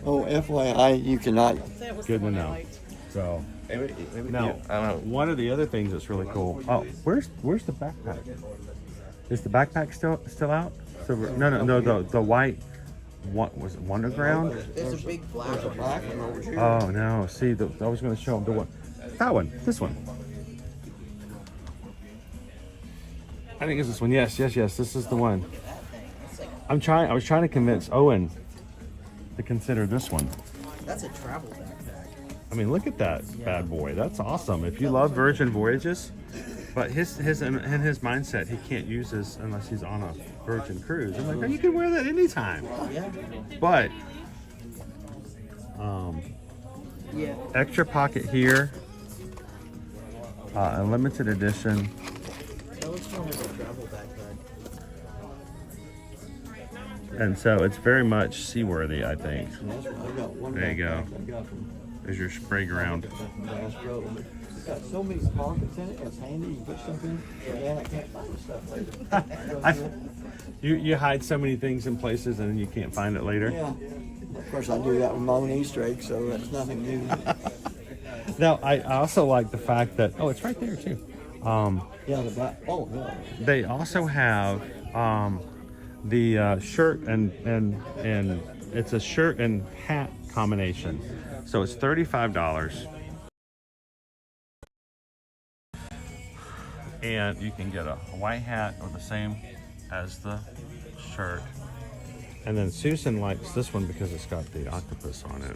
Oh, FYI, you cannot. Good to know. So, now, one of the other things that's really cool. Oh, where's the backpack? Is the backpack still out? So no, the white. What was it? Wonderground? There's a big black one over here. Oh no! See, I was going to show them the one. That one. This one. I think it's this one. Yes. This is the one. I was trying to convince Owen to consider this one. That's a travel backpack. I mean, look at that bad boy. That's awesome. If you love Virgin Voyages, but his mindset, he can't use this unless he's on a Virgin cruise. I'm like, oh, you can wear that anytime. Yeah. But Yeah. extra pocket here, a limited edition. That looks more like a travel backpack. And so it's very much seaworthy, I think. There you go. There's your spray ground. It's got so many pockets in it, it's handy, you put stuff in, and then I can't find the stuff later. You hide so many things in places and then you can't find it later. Yeah. Of course, I do that with my own Easter egg, so that's nothing new. Now, I also like the fact that, oh, it's right there too. Yeah, the black. Oh, yeah. They also have the shirt and it's a shirt and hat combination. So it's $35. And you can get a white hat or the same as the shirt. And then Susan likes this one because it's got the octopus on it.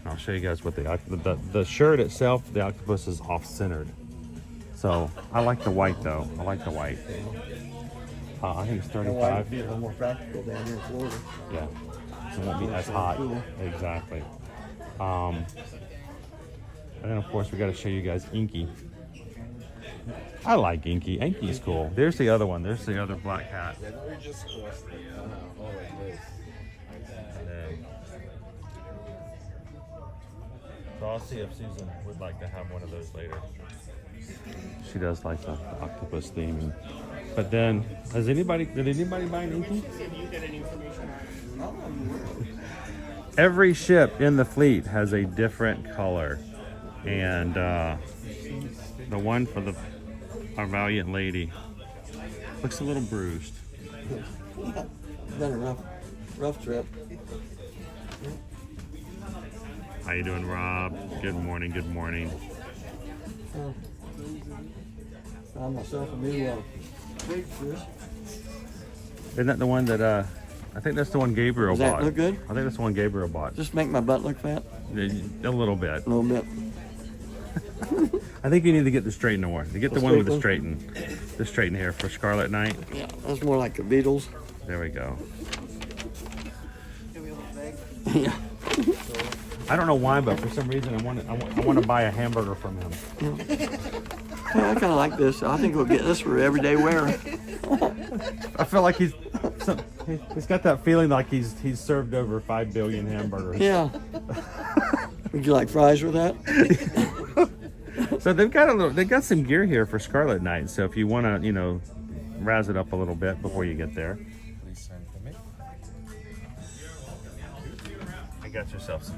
I'll show you guys what the shirt itself, the octopus is off-centered. So I like the white though. I like the white. I think it's 35. Be a little more practical down here in Florida. Yeah. So it won't be as hot. Exactly. And then of course we got to show you guys Inky. I like Inky. Inky's cool. There's the other one. There's the other black hat. So I'll see if Susan would like to have one of those later. She does like the octopus theme. But then, did anybody buy an Inky? Every ship in the fleet has a different color. And the one for our Valiant Lady looks a little bruised. Been a rough trip. How you doing, Rob? Good morning, good morning. Found myself a new big fish. Isn't that the one that, I think that's the one Gabriel Does that bought. look good? I think that's the one Gabriel bought. Just make my butt look fat? A little bit. A little bit. I think you need to get the straighten one. To get the one with the straighten hair for Scarlet Night. Yeah, that's more like the Beatles. There we go. Yeah. I don't know why, but for some reason I want to buy a hamburger from him. Well, I kind of like this. I think we'll get this for everyday wear. I feel like he's got that feeling like he's served over 5 billion hamburgers. Yeah. Would you like fries with that? So they've got some gear here for Scarlet Night. So if you want to, you know, razz it up a little bit before you get there. I got yourself some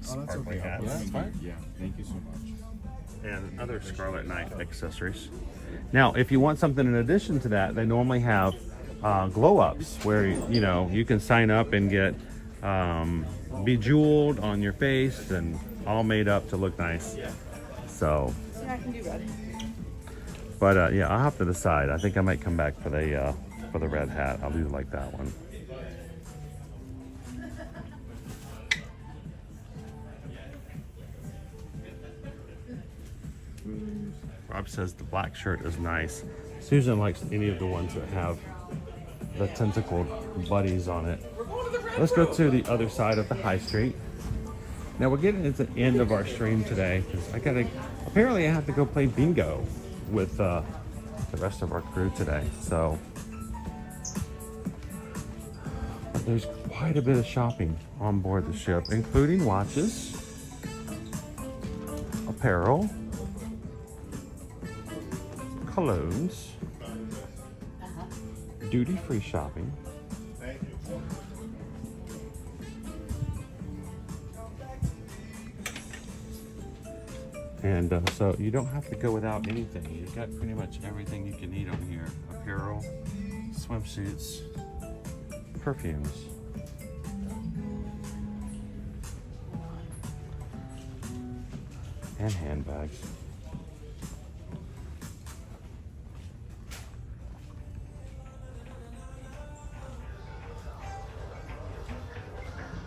sparkling hats. Yeah, that's fine. Yeah, thank you so much. And other Scarlet Night accessories. Now, if you want something in addition to that, they normally have glow-ups where, you know, you can sign up and get bejeweled on your face and all made up to look nice. So, Yeah, I can do that. but yeah, I'll have to decide. I think I might come back for the red hat. I'll do like that one. Rob says the black shirt is nice. Susan likes any of the ones that have the tentacled buddies on it. Let's go to the other side of the high street. Now we're getting to the end of our stream today because apparently I have to go play bingo with the rest of our crew today. So there's quite a bit of shopping on board the ship, including watches, apparel, colognes, duty-free shopping, and so you don't have to go without anything. You've got pretty much everything you can need on here: apparel, swimsuits, perfumes, and handbags.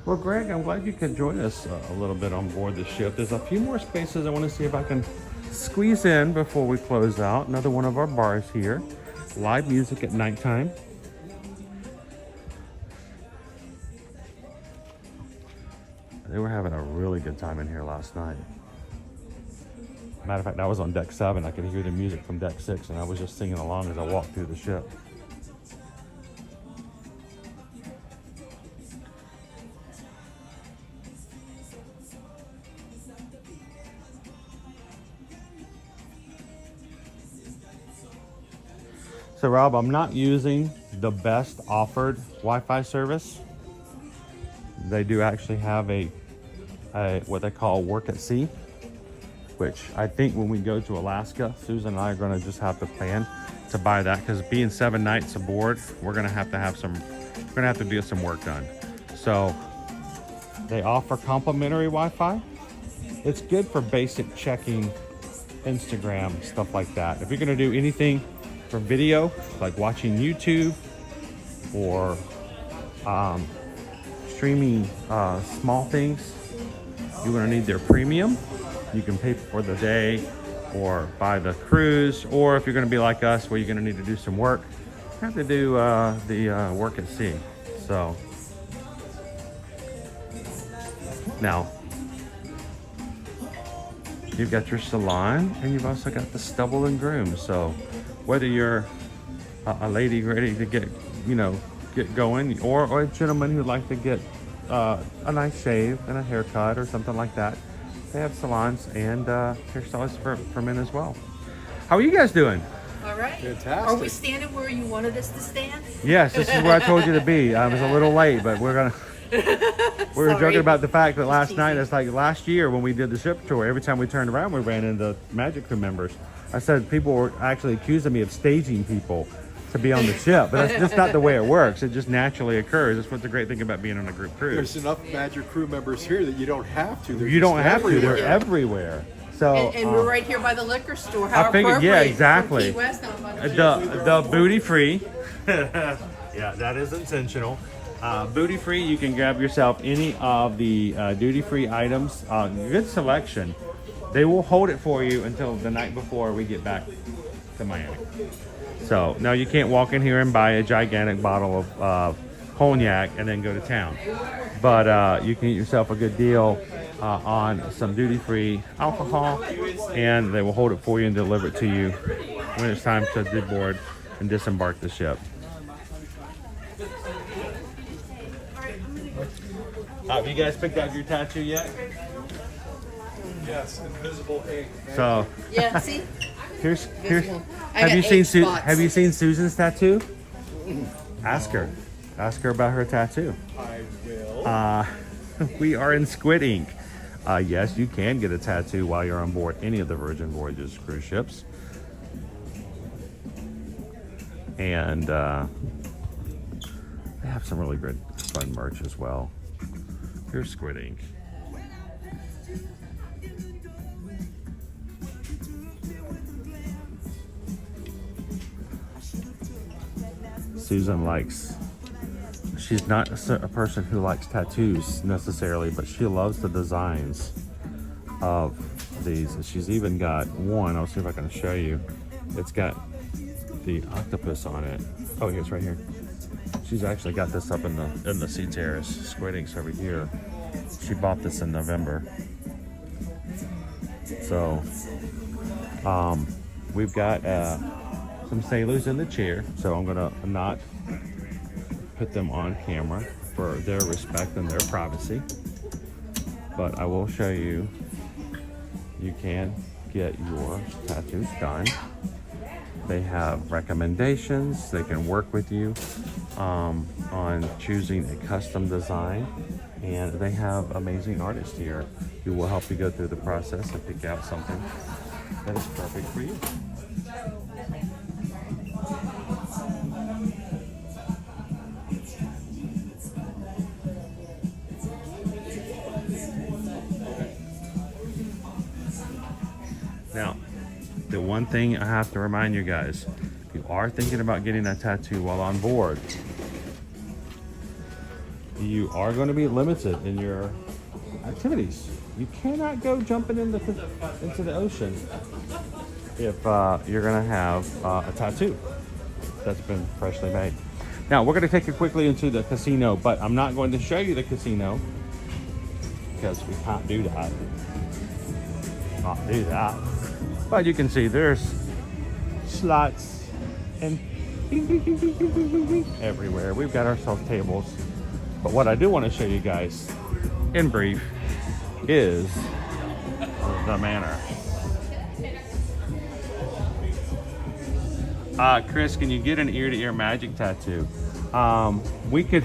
Well, Greg, I'm glad you could join us a little bit on board the ship. There's a few more spaces I want to see if I can squeeze in before we close out. Another one of our bars here. Live music at nighttime. They were having a really good time in here last night. Matter of fact, I was on deck 7. I could hear the music from deck 6, and I was just singing along as I walked through the ship. So Rob, I'm not using the best offered Wi-Fi service. They do actually have a what they call work at sea, which I think when we go to Alaska, Susan and I are going to just have to plan to buy that, because being 7 nights aboard, we're going to have to do some work done. So they offer complimentary Wi-Fi. It's good for basic checking, Instagram, stuff like that. If you're going to do anything for video, like watching YouTube or streaming small things, you're going to need their premium. You can pay for the day or buy the cruise, or if you're going to be like us where you're going to need to do some work, you have to do the work at sea. So now you've got your salon, and you've also got the stubble and groom. So whether you're a lady ready to get going, or a gentleman who'd like to get a nice shave and a haircut or something like that, they have salons and hairstylists for men as well. How are you guys doing? All right. Fantastic. Are we standing where you wanted us to stand? Yes, this is where I told you to be. I was a little late, but we were joking about the fact that last night, it's like last year when we did the ship tour, every time we turned around, we ran into Magic Crew members. I said people were actually accusing me of staging people to be on the ship, but that's just not the way it works. It just naturally occurs. That's what's the great thing about being on a group cruise. There's enough Magic Crew members here that you don't have to. You don't have to. They're everywhere. So And we're right here by the liquor store. I How figured, yeah, appropriate. exactly. From Key West down by the The booty free. Yeah, that is intentional. Booty free, you can grab yourself any of the duty free items. Good selection. They will hold it for you until the night before we get back to Miami. So now you can't walk in here and buy a gigantic bottle of cognac and then go to town. But you can get yourself a good deal on some duty-free alcohol, and they will hold it for you and deliver it to you when it's time to deboard and disembark the ship. Have you guys picked out your tattoo yet? Yes, invisible ink. So Yeah, see? here's I have got you seen 8 spots. have you seen Susan's tattoo? Ask her about her tattoo. I will. We are in squid ink. Yes, you can get a tattoo while you're on board any of the Virgin Voyages cruise ships. And they have some really good fun merch as well. Here's squid ink. Susan likes, she's not a person who likes tattoos necessarily, but she loves the designs of these. She's even got one, I'll see if I can show you. It's got the octopus on it. Oh, here's right here. She's actually got this up in the sea terrace, squid inks over here. She bought this in November. So, we've got some sailors in the chair, so I'm gonna not put them on camera for their respect and their privacy. But I will show you, you can get your tattoos done. They have recommendations. They can work with you on choosing a custom design, and they have amazing artists here who will help you go through the process and pick out something that is perfect for you. Now, the one thing I have to remind you guys, if you are thinking about getting a tattoo while on board, you are going to be limited in your activities. You cannot go jumping into the ocean if you're going to have a tattoo that's been freshly made. Now, we're going to take you quickly into the casino, but I'm not going to show you the casino because we can't do that. Not do that. But you can see there's slots and everywhere. We've got ourselves tables. But what I do want to show you guys in brief is the manor. Chris, can you get an ear-to-ear magic tattoo? We could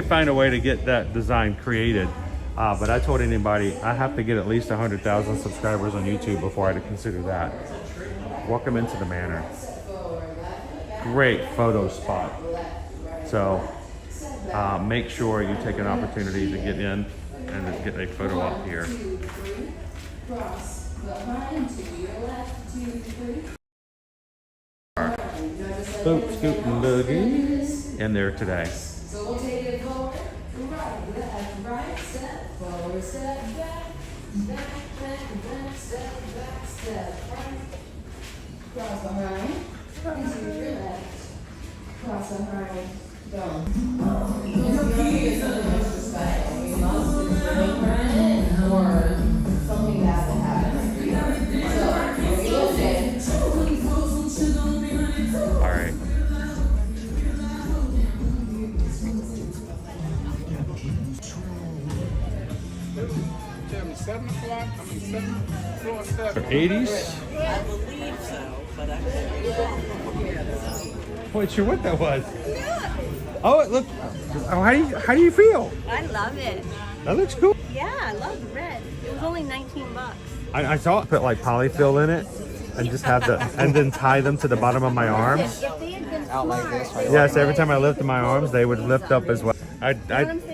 find a way to get that design created. But I told anybody I have to get at least 100,000 subscribers on YouTube before I'd consider that. Welcome into the manor. Great photo spot. So make sure you take an opportunity to get in and get a photo up here. Boat, scoot, and boogie in there today. So we'll take it forward, right, left, right, step forward, step back, back, step back, step right, cross behind, into your left, cross behind, go. Or something bad will happen. So, All right. For 80s? I believe so, but I Wasn't sure what that was. Oh, it looked. Oh, how do you feel? I love it. That looks cool. Yeah, I love the red. It was only 19 bucks. I saw it put like polyfill in it and just have and then tie them to the bottom of my arms. If they had been smart, Yes, every time I lifted my arms, they would lift up as well.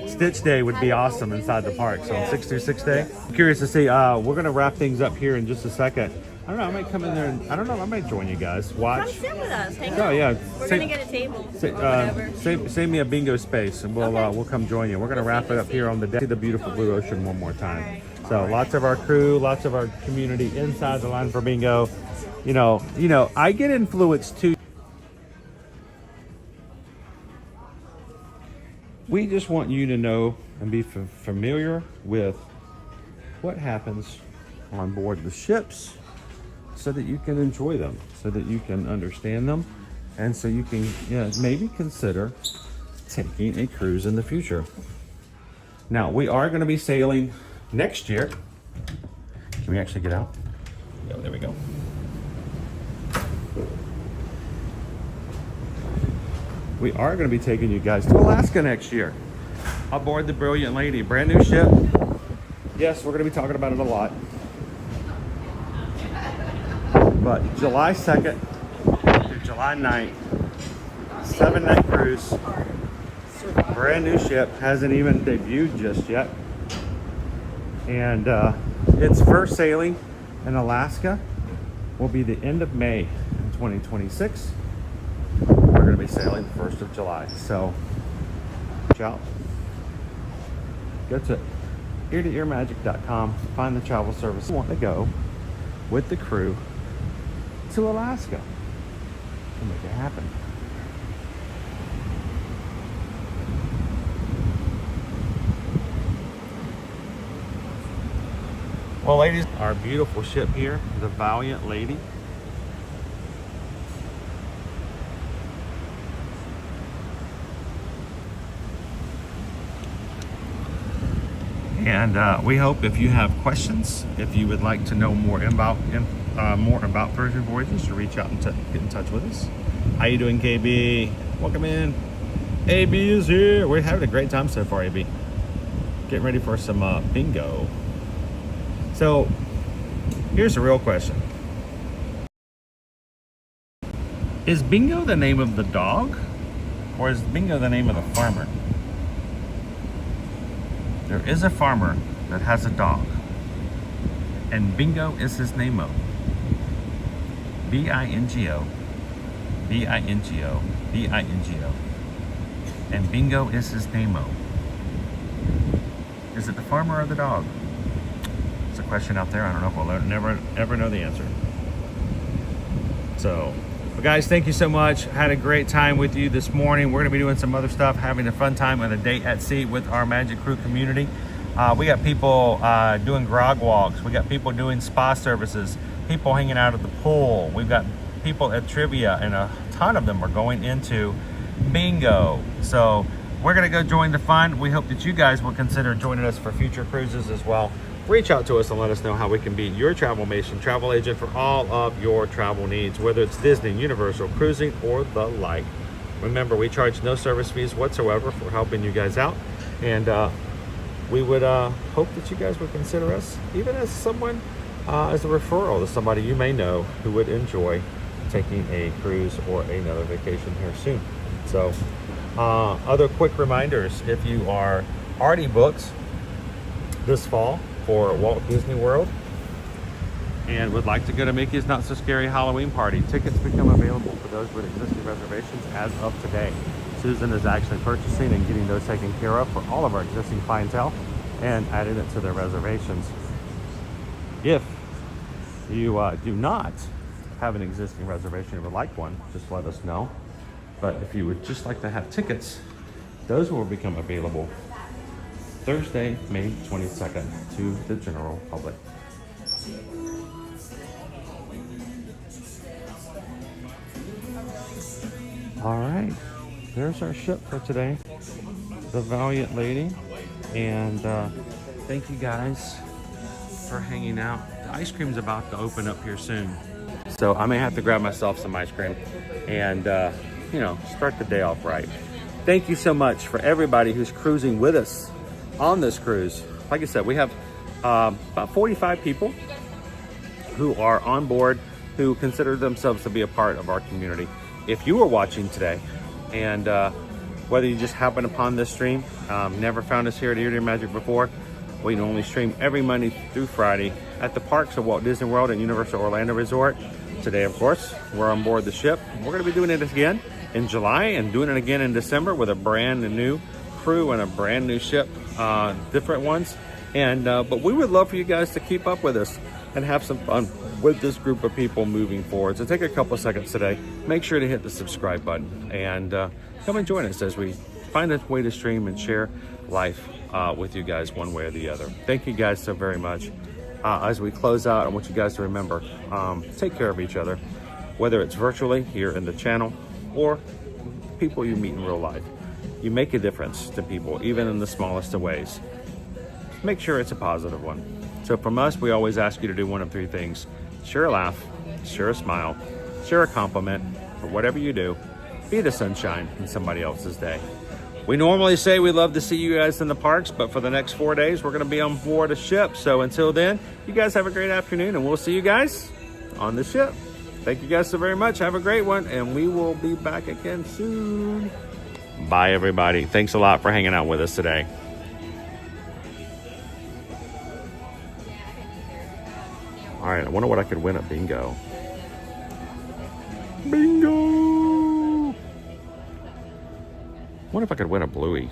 Stitch Day would be awesome inside the park. So on 626 Day, I'm curious to see. We're gonna wrap things up here in just a second. I don't know. I might come in there and I don't know. I might join you guys. come Watch. sit with us. Hang Oh out. yeah. We're gonna get a table or whatever. Save me a bingo space, and we'll come join you. We're gonna wrap it up here on the deck. See the beautiful blue ocean one more time. So lots of our crew, lots of our community inside the line for bingo. You know, I get influenced too. we just want you to know and be familiar with what happens on board the ships so that you can enjoy them, so that you can understand them, and so you can maybe consider taking a cruise in the future. Now, we are going to be sailing next year. Can we actually get out? Oh, there we go. We are going to be taking you guys to Alaska next year aboard the Brilliant Lady, brand new ship. Yes, we're going to be talking about it a lot. But July 2nd through July 9th, 7-night cruise, brand new ship, hasn't even debuted just yet. And its first sailing in Alaska will be the end of May in 2026. We're going to be sailing the 1st of July. So, watch out. Go to ear-to-earmagic.com, find the travel service you want to go with the crew to Alaska to make it happen. Well, ladies, our beautiful ship here, the Valiant Lady. And we hope if you have questions, if you would like to know more about Virgin Voyages, to reach out and get in touch with us. How you doing, KB? Welcome in. AB is here. We're having a great time so far, AB. Getting ready for some bingo. So, here's the real question. Is Bingo the name of the dog? Or is Bingo the name of the farmer? There is a farmer that has a dog. And Bingo is his name-o. B-I-N-G-O. B-I-N-G-O. B-I-N-G-O. And Bingo is his name-o. Is it the farmer or the dog? It's a question out there. I don't know if we'll never ever know the answer. So, but guys, thank you so much. Had a great time with you this morning. We're going to be doing some other stuff, having a fun time on a day at sea with our Magic Crew community. We got people doing grog walks. We got people doing spa services. People hanging out at the pool. We've got people at trivia, and a ton of them are going into bingo. So we're going to go join the fun. We hope that you guys will consider joining us for future cruises as well. Reach out to us and let us know how we can be your travel agent for all of your travel needs, whether it's Disney, Universal, cruising, or the like. Remember, we charge no service fees whatsoever for helping you guys out. And we would hope that you guys would consider us, even as someone, as a referral to somebody you may know who would enjoy taking a cruise or another vacation here soon. So, other quick reminders, if you are already booked this fall for Walt Disney World and would like to go to Mickey's Not So Scary Halloween Party, tickets become available for those with existing reservations as of today. Susan is actually purchasing and getting those taken care of for all of our existing clientele and adding it to their reservations. If you do not have an existing reservation and would like one, just let us know. But if you would just like to have tickets, those will become available Thursday, May 22nd to the general public. All right, there's our ship for today, the Valiant Lady. And thank you guys for hanging out. The ice cream's about to open up here soon, so I may have to grab myself some ice cream and you know, start the day off right. Thank you so much for everybody who's cruising with us on this cruise. Like I said, we have about 45 people who are on board who consider themselves to be a part of our community. If you are watching today, and whether you just happened upon this stream, never found us here at Ear to Magic before, we only stream every Monday through Friday at the parks of Walt Disney World and Universal Orlando Resort. Today, of course, we're on board the ship. We're going to be doing it again in July and doing it again in December with a brand new crew and a brand new ship, different ones. And but we would love for you guys to keep up with us and have some fun with this group of people moving forward. So take a couple seconds today, make sure to hit the subscribe button and come and join us as we find a way to stream and share life with you guys one way or the other. Thank you guys so very much. As we close out, I want you guys to remember, take care of each other, whether it's virtually here in the channel or people you meet in real life. You make a difference to people, even in the smallest of ways. Make sure it's a positive one. So from us, we always ask you to do one of three things: share a laugh, share a smile, share a compliment, or whatever you do, be the sunshine in somebody else's day. We normally say we'd love to see you guys in the parks, but for the next 4 days, we're going to be on board a ship. So until then, you guys have a great afternoon, and we'll see you guys on the ship. Thank you guys so very much. Have a great one, and we will be back again soon. Bye, everybody. Thanks a lot for hanging out with us today. All right, I wonder what I could win at bingo. Bingo! I wonder if I could win a bluey.